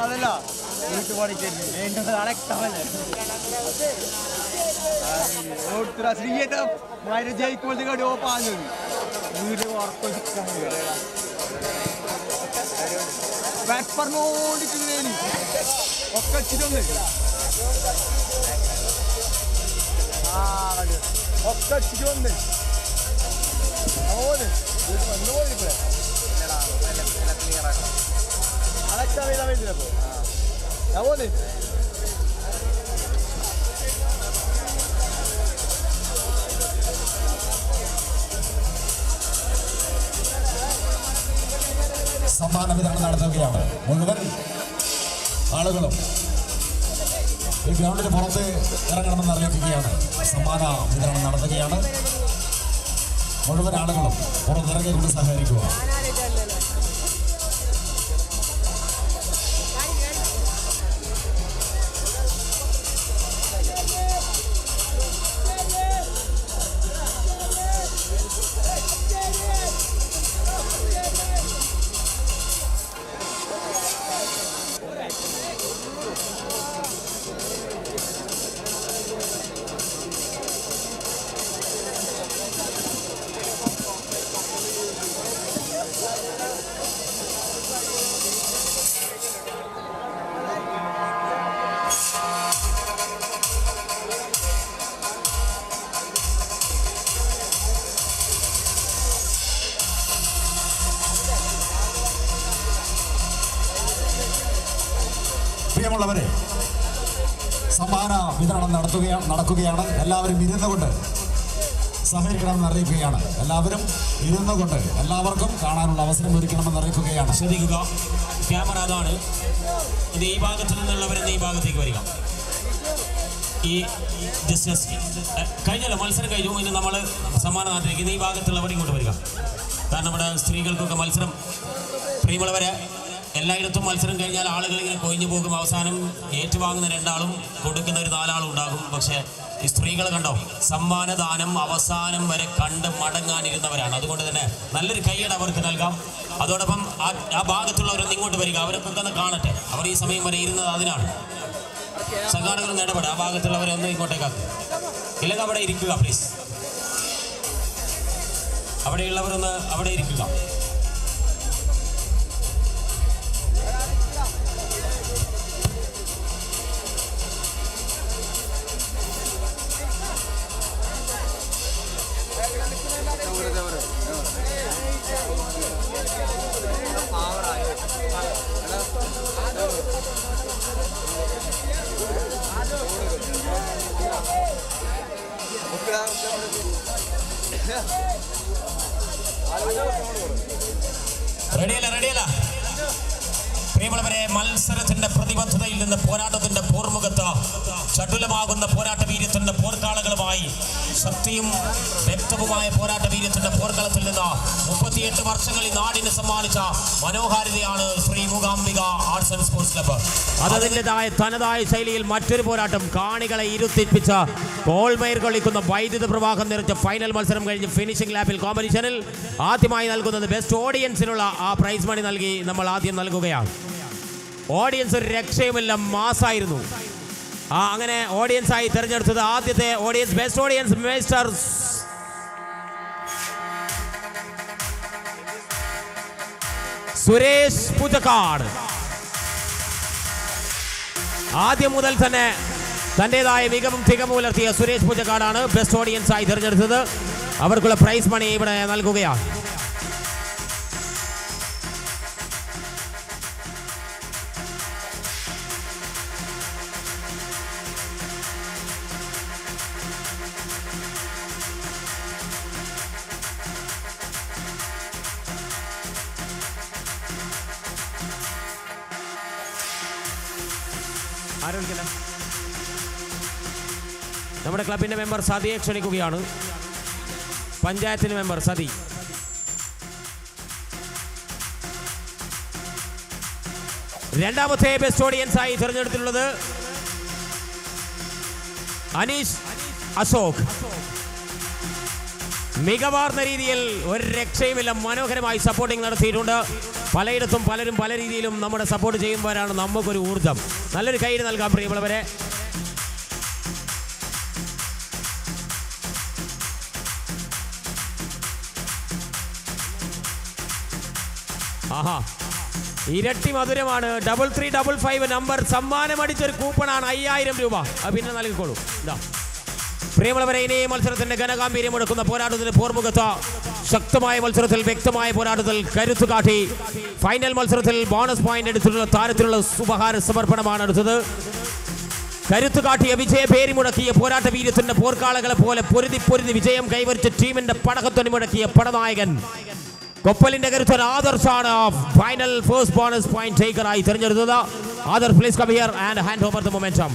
അതല്ല വീട്ടു പണിക്കരുത് വേണ്ടത് അടക്കമല്ലേ ശ്രീയേട്ട ജയിക്കുമ്പോഴത്തെ കടി ഓ പാഞ്ഞു വീട് പറഞ്ഞോണ്ടിരിക്കുന്നതിന് ഒക്കെ അടിച്ചിട്ടൊന്ന് ഒക്കെ അടിച്ചിട്ട് വന്ന് ഓന് വന്നു പോയിപ്പോഴേ അടക്കാൻ വേണ്ട വേണ്ടിയപ്പോ ഞാൻ പോന്ന് സമ്മാന വിതരണം നടത്തുകയാണ്. മുഴുവൻ ആളുകളും ഈ ഗ്രൗണ്ടിന് പുറത്ത് ഇറങ്ങണമെന്ന് അറിയിക്കുകയാണ്. സമ്മാന വിതരണം നടത്തുകയാണ്. മുഴുവൻ ആളുകളും പുറത്തിറങ്ങിക്കൊണ്ട് സഹകരിക്കുക. പ്രിയമുള്ളവരെ, സമ്മാന വിതരണം നടക്കുകയാണ്. എല്ലാവരും ഇരുന്നുകൊണ്ട് സഹകരിക്കണമെന്ന് അറിയിക്കുകയാണ്. എല്ലാവരും ഇരുന്നുകൊണ്ട് എല്ലാവർക്കും കാണാനുള്ള അവസരം ഒരുക്കണമെന്ന് അറിയിക്കുകയാണ്. ശ്രദ്ധിക്കുക, ക്യാമറ അതാണ്. ഇത് ഈ ഭാഗത്തു നിന്നുള്ളവരെന്ന് ഈ ഭാഗത്തേക്ക് വരിക. ഈ ഡിസ്റ്റൻസ് കഴിഞ്ഞല്ലോ, മത്സരം കഴിഞ്ഞു. ഇനി നമ്മൾ സമ്മാനത്തിലേക്ക് ഈ ഭാഗത്തുള്ളവർ ഇങ്ങോട്ട് വരിക. കാരണം ഇവിടെ സ്ത്രീകൾക്കൊക്കെ മത്സരം, പ്രിയമുള്ളവരെ, എല്ലായിടത്തും മത്സരം കഴിഞ്ഞാൽ ആളുകൾ ഇങ്ങനെ കൊഴിഞ്ഞു പോകും. അവസാനം ഏറ്റുവാങ്ങുന്ന 2 ആളും കൊടുക്കുന്ന ഒരു 4 ആളും ഉണ്ടാകും. പക്ഷേ ഈ സ്ത്രീകൾ കണ്ടോ, സമ്മാനദാനം അവസാനം വരെ കണ്ട് മടങ്ങാനിരുന്നവരാണ്. അതുകൊണ്ട് തന്നെ നല്ലൊരു കൈയ്യട അവർക്ക് നൽകാം. അതോടൊപ്പം ആ ഭാഗത്തുള്ളവരൊന്ന് ഇങ്ങോട്ട് വരിക. അവരൊക്കെ ഒന്ന് കാണട്ടെ. അവർ ഈ സമയം വരെ ഇരുന്നത് അതിനാണ്. സംഘാടകരൊന്ന് ഇടപെടുക. ആ ഭാഗത്തുള്ളവരെ ഒന്ന് ഇങ്ങോട്ടേക്കാക്കുക. ഇല്ലെങ്കിൽ അവിടെ ഇരിക്കുക പ്ലീസ്. അവിടെയുള്ളവരൊന്ന് അവിടെ ഇരിക്കുക. റെഡിയല്ല പ്രിയമുള്ളവരെ, മത്സരത്തിന്റെ പ്രതിബദ്ധതയിൽ നിന്ന് പോരാട്ടത്തിന്റെ പോർമുഖത്ത് ചടുലമാകുന്ന പോരാട്ട വീര്യത്തിന്റെ പോർക്കാളകളുമായി ശക്തിയും വ്യക്തവുമായ പോരാട്ട വീര്യത്തിന്റെ പോർക്കളത്തിൽ നിന്ന് 38 വർഷങ്ങളിൽ നാടിന് സമ്മാനിച്ച മനോഹാരിതയാണ് Sri Mookambika arts and sports club. അതതിൻ്റെതായ തനതായ ശൈലിയിൽ മറ്റൊരു പോരാട്ടം. കാണികളെ ഇരുത്തിപ്പിച്ച കോൾമേർ കൊള്ളിക്കുന്ന വൈദ്യുത പ്രവാഹം നിറച്ച ഫൈനൽ മത്സരം കഴിഞ്ഞ് ഫിനിഷിംഗ് ലാപ്പിൽ കോമ്പറ്റീഷനിൽ ആദ്യമായി നൽകുന്നത് ബെസ്റ്റ് ഓഡിയൻസിനുള്ള ആ പ്രൈസ് മണി നൽകി നമ്മൾ ആദ്യം നൽകുകയാണ്. ഓഡിയൻസ് ഒരു രക്ഷയുമില്ല, മാസായിരുന്നു. അങ്ങനെ ഓഡിയൻസ് ആയി തിരഞ്ഞെടുത്തത് ആദ്യത്തെ audience, best audience mister Suresh Poojakkad. ആദ്യം മുതൽ തന്നെ തൻ്റെതായ മികവും തികവും പുലർത്തിയ സുരേഷ് പൂജക്കാടാണ് ബെസ്റ്റ് ഓഡിയൻസ് ആയി തിരഞ്ഞെടുത്തത്. അവർക്കുള്ള പ്രൈസ് മണി ഇവിടെ നൽകുകയാണ്. നമ്മുടെ ക്ലബിന്റെ മെമ്പർ സതിയെ ക്ഷണിക്കുകയാണ്. പഞ്ചായത്തിന്റെ മെമ്പർ സതി. രണ്ടാമത്തെ ബെസ്റ്റ് ഓഡിയൻസ് ആയി തിരഞ്ഞെടുത്തിട്ടുള്ളത് അനീഷ് അശോക്. മികവാർന്ന രീതിയിൽ ഒരു രക്ഷയുമില്ല, മനോഹരമായി സപ്പോർട്ടിംഗ് നടത്തിയിട്ടുണ്ട്. പലയിടത്തും പലരും പല രീതിയിലും നമ്മുടെ സപ്പോർട്ട് ചെയ്യുമ്പോഴാണ് നമുക്കൊരു ഊർജ്ജം. നല്ലൊരു കൈയ്യടി നൽകാം പ്രിയമുള്ളവരെ. ആഹാ, ഇരട്ടി മധുരമാണ്. 3355 നമ്പർ സമ്മാനമടിച്ചൊരു കൂപ്പണാണ്, 5000 രൂപ. അത് പിന്നെ നൽകിക്കോളൂ. ഇതാ പ്രിയമുള്ളവരെ, ഇനി മത്സരത്തിന്റെ ഘനഗാംഭീര്യം എടുക്കുന്ന പോരാട്ടത്തിന്റെ പോർമുഖത്ത് ശക്തമായ മത്സരത്തിൽ വ്യക്തമായ പോരാട്ടത്തിൽ കരുത്തു കാട്ടി ഫൈനൽ മത്സരത്തിൽ ബോണസ് പോയിന്റ് എടുത്തിട്ടുള്ള താരത്തിലുള്ള ഉപഹാര സമർപ്പണമാണ് എടുത്തത്. കരുത്തു കാട്ടിയ വിജയ പേരി മുടക്കിയ പോരാട്ട വീര്യത്തിന്റെ പോർക്കാളകളെ പോലെ പൊരുതി വിജയം കൈവരിച്ച ടീമിന്റെ പടക്കത്തൊനി മുടക്കിയ പടനായകൻ കൊപ്പലിന്റെ കരുത്തൻ ആദർശാണ് ഫൈനൽ ഫസ്റ്റ് ബോണസ് പോയിന്റ് ടേക്കറായി തിരഞ്ഞെടുത്തത്. Adarsh, please come here and hand over the momentum.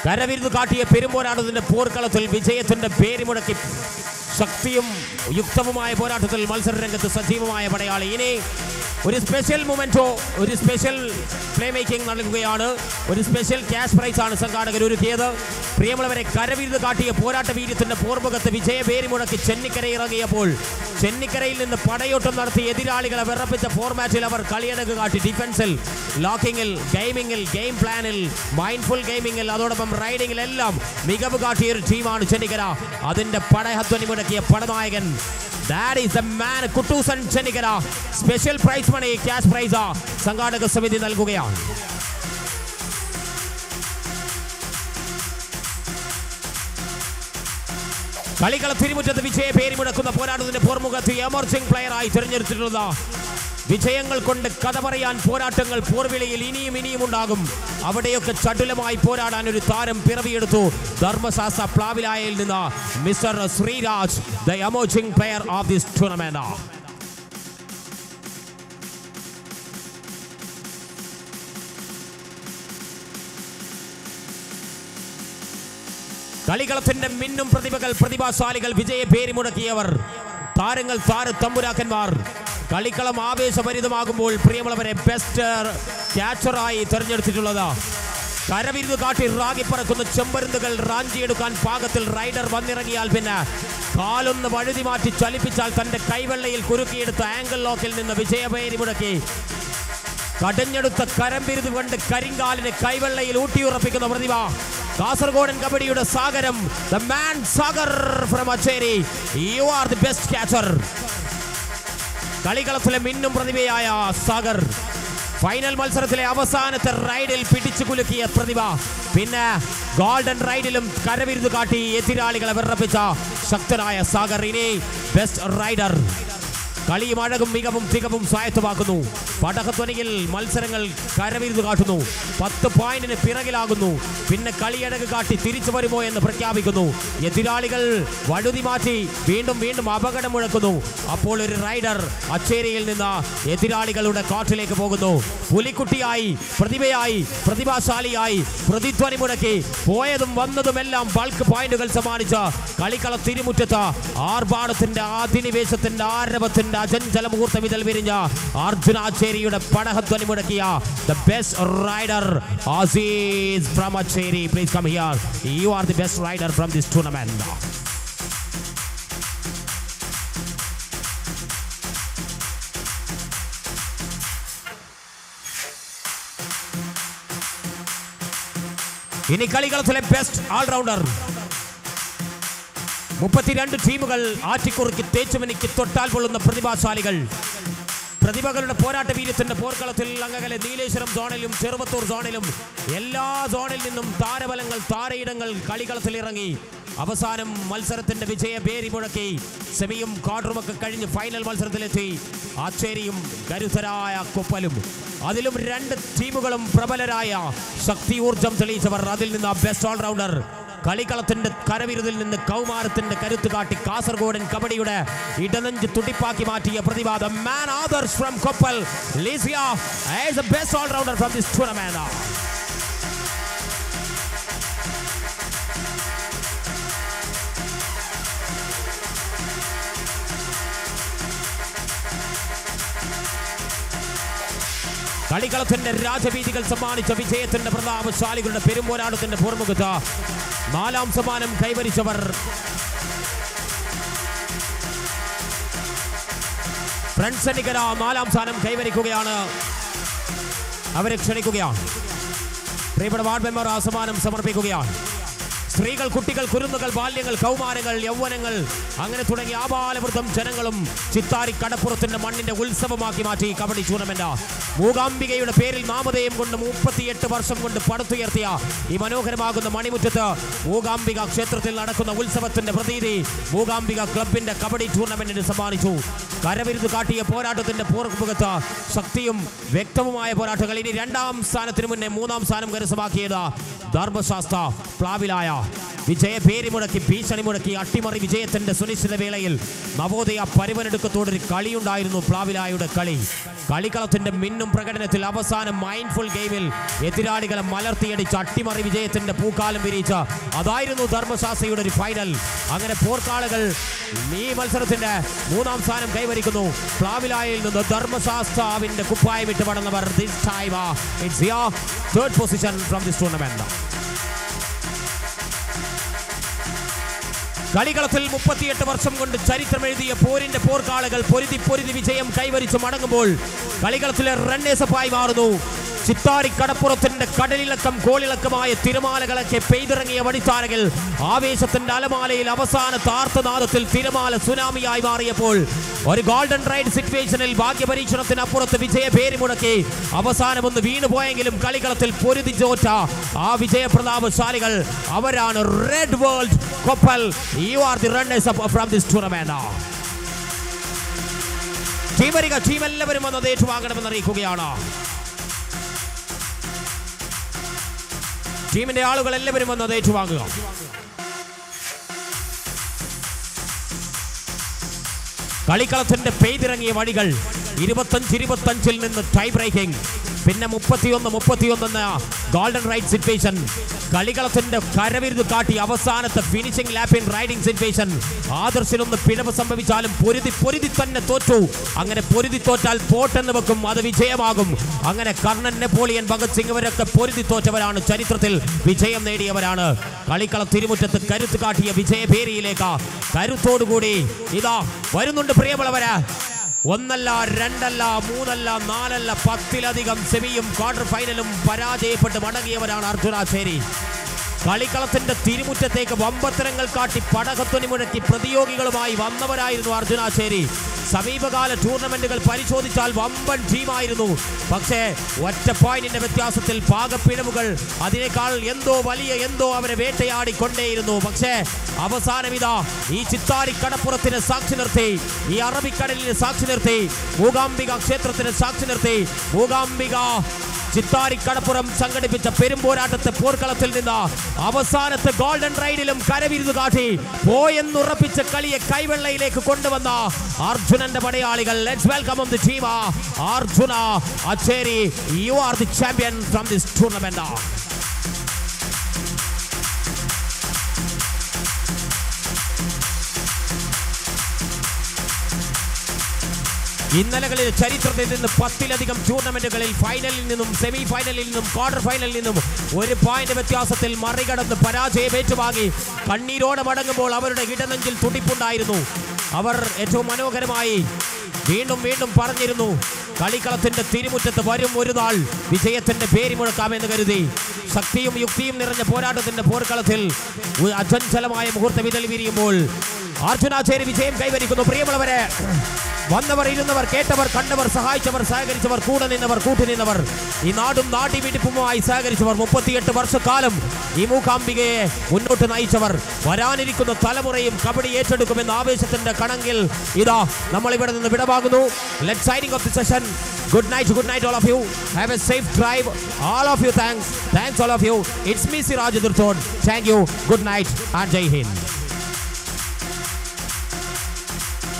കരവിരുന്ന് കാട്ടിയ പെരുമ്പോരാട്ടത്തിന്റെ പോർക്കളത്തിൽ വിജയത്തിന്റെ പേര് മുടക്കി ശക്തിയും യുക്തവുമായ പോരാട്ടത്തിൽ മത്സര രംഗത്ത് സജീവമായ പടയാളി. ഇനി ഒരു സ്പെഷ്യൽ മൊമെന്റോ, ഒരു സ്പെഷ്യൽ പ്ലേ മേക്കിംഗ് നൽകുകയാണ്. ഒരു സ്പെഷ്യൽ ക്യാഷ് പ്രൈസ് ആണ് സംഘാടകർ ഒരുക്കിയത്. പ്രിയമുള്ളവരെ, കരവിരുന്ന് കാട്ടിയ പോരാട്ട വീര്യത്തിന്റെ പോർമുഖത്ത് വിജയ പേര് മുടക്കി ചെന്നിക്കര ഇറങ്ങിയപ്പോൾ ചെന്നിക്കരയിൽ നിന്ന് പടയോട്ടം നടത്തി എതിരാളികളെ വിറപ്പിച്ച ഫോർമാറ്റിൽ അവർ കളിയടക്ക് കാട്ടി. ഡിഫൻസിൽ, ലോക്കിങ്ങിൽ, ഗെയിമിങ്ങിൽ, ഗെയിം പ്ലാനിൽ, മൈൻഡ്ഫുൾ ഗെയിമിങ്ങിൽ, അതോടൊപ്പം റൈഡിങ്ങിലെല്ലാം മികവ് കാട്ടിയ ഒരു ടീമാണ് ചെന്നിക്കര. അതിന്റെ പടഹധ്വനി മുടക്കിയ പടനായകൻ, that is the man, Kuttoosan Chennikkara. Special prize money, cash prize സംഘാടക സമിതി നൽകുകയാണ്. കളികള തിരുമുറ്റത്ത് വിജയ പേര് മുടക്കുന്ന പോരാട്ടത്തിന്റെ പോർമുഖത്ത് എമർജിംഗ് പ്ലെയറായി തിരഞ്ഞെടുത്തിട്ടുള്ള വിജയങ്ങൾ കൊണ്ട് കഥ പറയാൻ പോരാട്ടങ്ങൾ പോർവിളിയിൽ ഇനിയും ഉണ്ടാകും. അവിടെയൊക്കെ ചടുലമായി പോരാടാൻ ഒരു താരം പിറവിയെടുത്തു. ധർമ്മശാസ്ത്ര പ്ലാവിലായിൽ നിന്ന് mister Sreeraj, the emerging player of this tournament. കളികളത്തിന്റെ മിന്നും പ്രതിഭകൾ, പ്രതിഭാശാലികൾ, വിജയ പേര് മുടക്കിയവർ, താരങ്ങൾ, തമ്പുരാക്കന്മാർ. കളിക്കളം ആവേശഭരിതമാകുമ്പോൾ പ്രിയമുള്ളവരെ, ബെസ്റ്റ് ക്യാച്ചറായി തെരഞ്ഞെടുത്തിട്ടുള്ളത് കരവിരുന്ന് കാട്ടി റാഗിപ്പറക്കുന്ന ചെമ്പരുന്തുകൾ റാഞ്ചിയെടുക്കാൻ പാകത്തിൽ റൈഡർ വന്നിറങ്ങിയാൽ പിന്നെ കാലൊന്ന് വഴുതി മാറ്റി ചലിപ്പിച്ചാൽ തന്റെ കൈവെള്ളയിൽ കുരുക്കിയെടുത്ത ആംഗിൾ ലോക്കിൽ നിന്ന് വിജയപേരി മുടക്കി കടഞ്ഞെടുത്ത കരംപിരുത് കൊണ്ട് കരിങ്കാലിന് കൈവെള്ളയിൽ ഊട്ടിയുറപ്പിക്കുന്ന പ്രതിഭ കാസർഗോഡൻ കബഡിയുടെ സാഗരം, the man Sagar from Acheri. You are the best catcher. കളികളത്തിലെ മിന്നും പ്രതിഭയായ സാഗർ ഫൈനൽ മത്സരത്തിലെ അവസാനത്തെ റൈഡിൽ പിടിച്ചു കുലുക്കിയ പ്രതിഭ. പിന്നെ ഗോൾഡൻ റൈഡിലും കരവിരുന്ന് കാട്ടി എതിരാളികളെ വിറപ്പിച്ച ശക്തനായ സാഗർ ഇനി ബെസ്റ്റ് റൈഡർ. കളിയും അഴകും മികവും തികവും സ്വായത്തമാക്കുന്നു. പടക്കത്വനിയിൽ മത്സരങ്ങൾ കരവിരുന്ന് കാട്ടുന്നു. 10 പോയിന്റിന് പിറകിലാകുന്നു. പിന്നെ കളിയടക്ക് കാട്ടി തിരിച്ചു വരുമോ എന്ന് പ്രഖ്യാപിക്കുന്നു. എതിരാളികൾ വഴുതി മാറ്റി വീണ്ടും അപകടം മുഴക്കുന്നു. അപ്പോൾ ഒരു റൈഡർ അച്ചേരിയിൽ നിന്ന് എതിരാളികളുടെ കാട്ടിലേക്ക് പോകുന്നു. പുലിക്കുട്ടിയായി, പ്രതിഭയായി, പ്രതിഭാശാലിയായി പ്രതിധ്വനി മുടക്കി പോയതും വന്നതുമെല്ലാം ബൾക്ക് പോയിന്റുകൾ സമ്മാനിച്ച് കളിക്കള തിരുമുറ്റത്ത് ആർഭാടത്തിന്റെ അധിനിവേശത്തിന്റെ ആരവത്തിന്റെ അജഞ്ചല മുഹൂർത്തം ഇതിൽ വിരിഞ്ഞ അർജുനാച്ചേരിയുടെ പടഹധ്വനി മുടക്കിയ the best rider Aziz from Acheri. Please come here. You are the best rider from this tournament. ഇനി കളികളത്തിലെ ബെസ്റ്റ് ഓൾറൗണ്ടർ. 32 ടീമുകൾ ആറ്റിക്കുറുക്കി തേച്ചുമനിക്ക് തൊട്ടാൽ പൊള്ളുന്ന പ്രതിഭാശാലികൾ. പ്രതിഭകളുടെ പോരാട്ട വീര്യത്തിന്റെ പോർക്കളത്തിൽ അങ്ങകലെ നീലേശ്വരം സോണിലും ചെറുവത്തൂർ സോണിലും എല്ലാ സോണിൽ നിന്നും താരബലങ്ങൾ, താരയിടങ്ങൾ കളികളത്തിൽ ഇറങ്ങി അവസാനം മത്സരത്തിന്റെ വിജയ പേരി മുഴക്കി സെമിയും ക്വാർട്ടറുമൊക്കെ കഴിഞ്ഞ് ഫൈനൽ മത്സരത്തിലെത്തി ആച്ചേരിയും കരുത്തരായ കൊപ്പലും. അതിലും 2 ടീമുകളും പ്രബലരായ ശക്തി ഊർജം തെളിയിച്ചവർ. അതിൽ നിന്ന് ബെസ്റ്റ് ഓൾറൗണ്ടർ കളിക്കളത്തിന്റെ കരവിരുതിൽ നിന്ന് കൗമാരത്തിന്റെ കരുത്ത് കാട്ടി കാസർഗോഡൻ കബഡിയുടെ ഇടനെഞ്ച് തുടിപ്പാക്കി മാറ്റിയ പ്രതിഭ the man Adarsh from Koppal. Lizia is the best all-rounder from this tournament. കളിക്കളത്തിന്റെ രാജവീതികൾ സമ്മാനിച്ച വിജയത്തിന്റെ പ്രതാപശാലികളുടെ പെരുമ്പോരാട്ടത്തിന്റെ പൂർമുഖത്ത് 4ാം സമ്മാനം കൈവരിച്ചവർ ഫ്രണ്ട്സ് നികര 4ാം സ്ഥാനം കൈവരിക്കുകയാണ്. അവരെ ക്ഷണിക്കുകയാണ്. പ്രിയപ്പെട്ട വാർഡ് മെമ്പർ ആ സമ്മാനം സമർപ്പിക്കുകയാണ്. സ്ത്രീകൾ, കുട്ടികൾ, കുരുന്നുകൾ, ബാല്യങ്ങൾ, കൗമാരങ്ങൾ, യൗവനങ്ങൾ അങ്ങനെ തുടങ്ങി ആബാലവൃദ്ധം ജനങ്ങളും ചിത്താരി കടപ്പുറത്തിന്റെ മണ്ണിന്റെ ഉത്സവമാക്കി മാറ്റി കബഡി ടൂർണമെന്റ്. മൂകാംബികയുടെ പേരിൽ നാമധേയം കൊണ്ട് 38 വർഷം കൊണ്ട് പടുത്തുയർത്തിയ ഈ മനോഹരമാകുന്ന മണിമുറ്റത്ത് മൂകാംബിക ക്ഷേത്രത്തിൽ നടക്കുന്ന ഉത്സവത്തിന്റെ പ്രതീതി മൂകാംബിക ക്ലബിന്റെ കബഡി ടൂർണമെന്റിന് സമ്മാനിച്ചു. കരവിരുത് കാട്ടിയ പോരാട്ടത്തിന്റെ പൂർവ്വമുഖത്ത് ശക്തിയും വ്യക്തവുമായ പോരാട്ടങ്ങൾ. ഇനി 2ാം സ്ഥാനത്തിന് മുന്നേ 3ാം സ്ഥാനം കരസ്ഥമാക്കിയത് ധർമ്മശാസ്ത്ര പ്ലാവിലായ. വിജയ പേര് മുടക്കി, ഭീഷണി മുടക്കി, അട്ടിമറി വിജയത്തിന്റെ സുനിശ്ചിത വേളയിൽ നവോദയ പരിവനെടുക്കത്തോടൊരു കളിയുണ്ടായിരുന്നു പ്ലാവിലായുടെ കളി. കളിക്കളത്തിന്റെ മിന്നും പ്രകടനത്തിൽ അവസാനം മൈൻഡ്ഫുൾ ഗെയിമിൽ എതിരാളികളെ മലർത്തിയടിച്ച് അട്ടിമറി വിജയത്തിന്റെ പൂക്കാലം വിരിയിച്ച അതായിരുന്നു ധർമ്മശാസ്ത്രയുടെ ഒരു ഫൈനൽ. അങ്ങനെ പോർക്കാളുകൾ ഈ മത്സരത്തിന്റെ 3ാം സ്ഥാനം കൈവരിക്കുന്നു. പ്ലാവിലായിൽ നിന്ന് ധർമ്മശാസ്ത്രാവിന്റെ കുപ്പായം വിട്ട് മടങ്ങുന്നവർ. This time it's your third position from this tournament. കളികളത്തിൽ 38 വർഷം കൊണ്ട് ചരിത്രമെഴുതിയ പോരിന്റെ പോർക്കാളുകൾ പൊരുതി വിജയം കൈവരിച്ച് മടങ്ങുമ്പോൾ കളികളത്തിലെ റണ്ണേഴ്സപ്പായി മാറുന്നു. ചിത്താരി കടപ്പുറത്തിന്റെ കടലിളക്കം കോളിളക്കമായ തിരമാലകളൊക്കെ പെയ്തിറങ്ങിയ വടിത്താരകൾ ആവേശത്തിന്റെ അലമാലയിൽ അവസാന താർത്തനാദത്തിൽ തിരമാല സുനാമിയായി മാറിയപ്പോൾ ഒരു ഗോൾഡൻ റൈഡ് സിറ്റുവേഷനിൽ ഭാഗ്യപരീക്ഷണത്തിനപ്പുറത്ത് വിജയ പേര് മുടക്കി അവസാനം ഒന്ന് വീണുപോയെങ്കിലും കളികളത്തിൽ പൊരുതി തോറ്റ ആ വിജയപ്രതാപശാലികൾ അവരാണ് റെഡ് വേൾഡ് കപ്പൽ. You are the runners up from this tournament. Team എല്ലാവരും വന്നത് ഏറ്റുവാങ്ങണമെന്ന് അറിയിക്കുകയാണ്. ടീമിന്റെ ആളുകൾ എല്ലാവരും വന്നത് ഏറ്റുവാങ്ങുക. കളിക്കളത്തിന്റെ പെയ്തിറങ്ങിയ വടികൾ 25-25 നിന്ന് ടൈ ബ്രേക്കിംഗ്, പിന്നെ 31-31 ഗോൾഡൻ റൈഡ് സിറ്റുവേഷൻ. കളികളത്തിന്റെ കരവിരുത് കാട്ടി അവസാനത്തെ ഫിനിഷിംഗ് ലാപ്പിൻ റൈഡിംഗ് സിറ്റുവേഷൻ. ആദർശിനൊന്ന് പിഴവ് സംഭവിച്ചാലും പൊരുതി തന്നെ തോറ്റു. അങ്ങനെ പൊരുതി തോറ്റാൽ പോട്ടെന്ന് വെക്കും, അത് വിജയമാകും. അങ്ങനെ കർണൻ, നെപ്പോളിയൻ, ഭഗത് സിംഗ് ഇവരൊക്കെ പൊരുതി തോറ്റവരാണ്, ചരിത്രത്തിൽ വിജയം നേടിയവരാണ്. കളിക്കള തിരുമുറ്റത്ത് കരുത്ത് കാട്ടിയ വിജയഭേരിയിലേക്ക് കരുത്തോടുകൂടി ഇതാ വരുന്നുണ്ട് പ്രിയമുള്ളവര്. 1 അല്ല 2 അല്ല 3 അല്ല 4 അല്ല 10-ലധികം സെമിയും ക്വാർട്ടർ ഫൈനലും പരാജയപ്പെട്ട് മടങ്ങിയവരാണ് അർജുനാശ്ശേരി. കളിക്കളത്തിന്റെ തിരുമുറ്റത്തേക്ക് വമ്പത്തരങ്ങൾ കാട്ടി പടകത്വനി മുഴക്കി പ്രതിയോഗികളുമായി വന്നവരായിരുന്നു അർജുനാശ്ശേരി. സമീപകാല ടൂർണമെന്റുകൾ പരിശോധിച്ചാൽ വമ്പൻ ടീമായിരുന്നു. പക്ഷേ ഒറ്റ പോയിന്റിന്റെ വ്യത്യാസത്തിൽ പാകപ്പിഴവുകൾ അതിനേക്കാൾ എന്തോ അവരെ വേട്ടയാടിക്കൊണ്ടേയിരുന്നു. പക്ഷേ അവസാനം ഇതാ ഈ ചിത്താരി കടപ്പുറത്തിന് സാക്ഷി നിർത്തി, ഈ അറബിക്കടലിന് സാക്ഷി നിർത്തി, മൂകാംബിക ക്ഷേത്രത്തിന് സാക്ഷി നിർത്തി, മൂകാംബിക ചിത്താരി കടപ്പുറം സംഘടിപ്പിച്ച പെരുമ്പോരാട്ടത്തെ പോർക്കളത്തിൽ നിന്ന് അവസാനത്തെ ഗോൾഡൻ റൈഡിലും കരവിരുത് കാട്ടി പോയെന്നുറപ്പിച്ച കളിയെ കൈവെള്ളയിലേക്ക് കൊണ്ടുവന്ന അർജുനന്റെ പടയാളികൾ. Let's welcome on the team Arjuna Acheri. You are the champion from this tournament. ഇന്നലകളിൽ ചരിത്രത്തിൽ നിന്ന് 10-ലധികം ടൂർണമെന്റുകളിൽ ഫൈനലിൽ നിന്നും സെമി ഫൈനലിൽ നിന്നും ക്വാർട്ടർ ഫൈനലിൽ നിന്നും ഒരു പോയിന്റ് വ്യത്യാസത്തിൽ മറികടന്ന് പരാജയം ഏറ്റുവാങ്ങി കണ്ണീരോടെ മടങ്ങുമ്പോൾ അവരുടെ ഇടനെഞ്ചിൽ തുടിപ്പുണ്ടായിരുന്നു. അവർ ഏറ്റവും മനോഹരമായി വീണ്ടും പറഞ്ഞിരുന്നു, കളിക്കളത്തിന്റെ തിരുമുറ്റത്ത് വരും ഒരു നാൾ വിജയത്തിന്റെ പേര് മുഴക്കാമെന്ന് കരുതി. ശക്തിയും യുക്തിയും നിറഞ്ഞ പോരാട്ടത്തിന്റെ പോർക്കളത്തിൽ അചഞ്ചലമായ മുഹൂർത്തം വിതളി വിരിയുമ്പോൾ അർജുനാശ്ശേരി വിജയം കൈവരിക്കുന്നു. പ്രിയമുള്ളവരെ, വന്നവർ, ഇരുന്നവർ, കേട്ടവർ, കണ്ടവർ, സഹായിച്ചവർ, സഹകരിച്ചവർ, കൂടെ നിന്നവർ, കൂട്ടുനിന്നവർ, ഈ നാടും നാട്ടിവീട്ടിപ്പുമായി സഹകരിച്ചവർ, 38 വർഷക്കാലം ഈ മൂകാംബികയെ മുന്നോട്ട് നയിച്ചവർ, വരാനിരിക്കുന്ന തലമുറയും കബഡി ഏറ്റെടുക്കുമെന്ന ആവേശത്തിന്റെ കണങ്കിൽ ഇതാ നമ്മൾ ഇവിടെ നിന്ന് വിടവാകുന്നു. Let's signing off the session. Good night all of you. Have a safe drive. All of you, thanks all of you. It's me Siraj Durthod. Thank you. Good night and Jai Hind.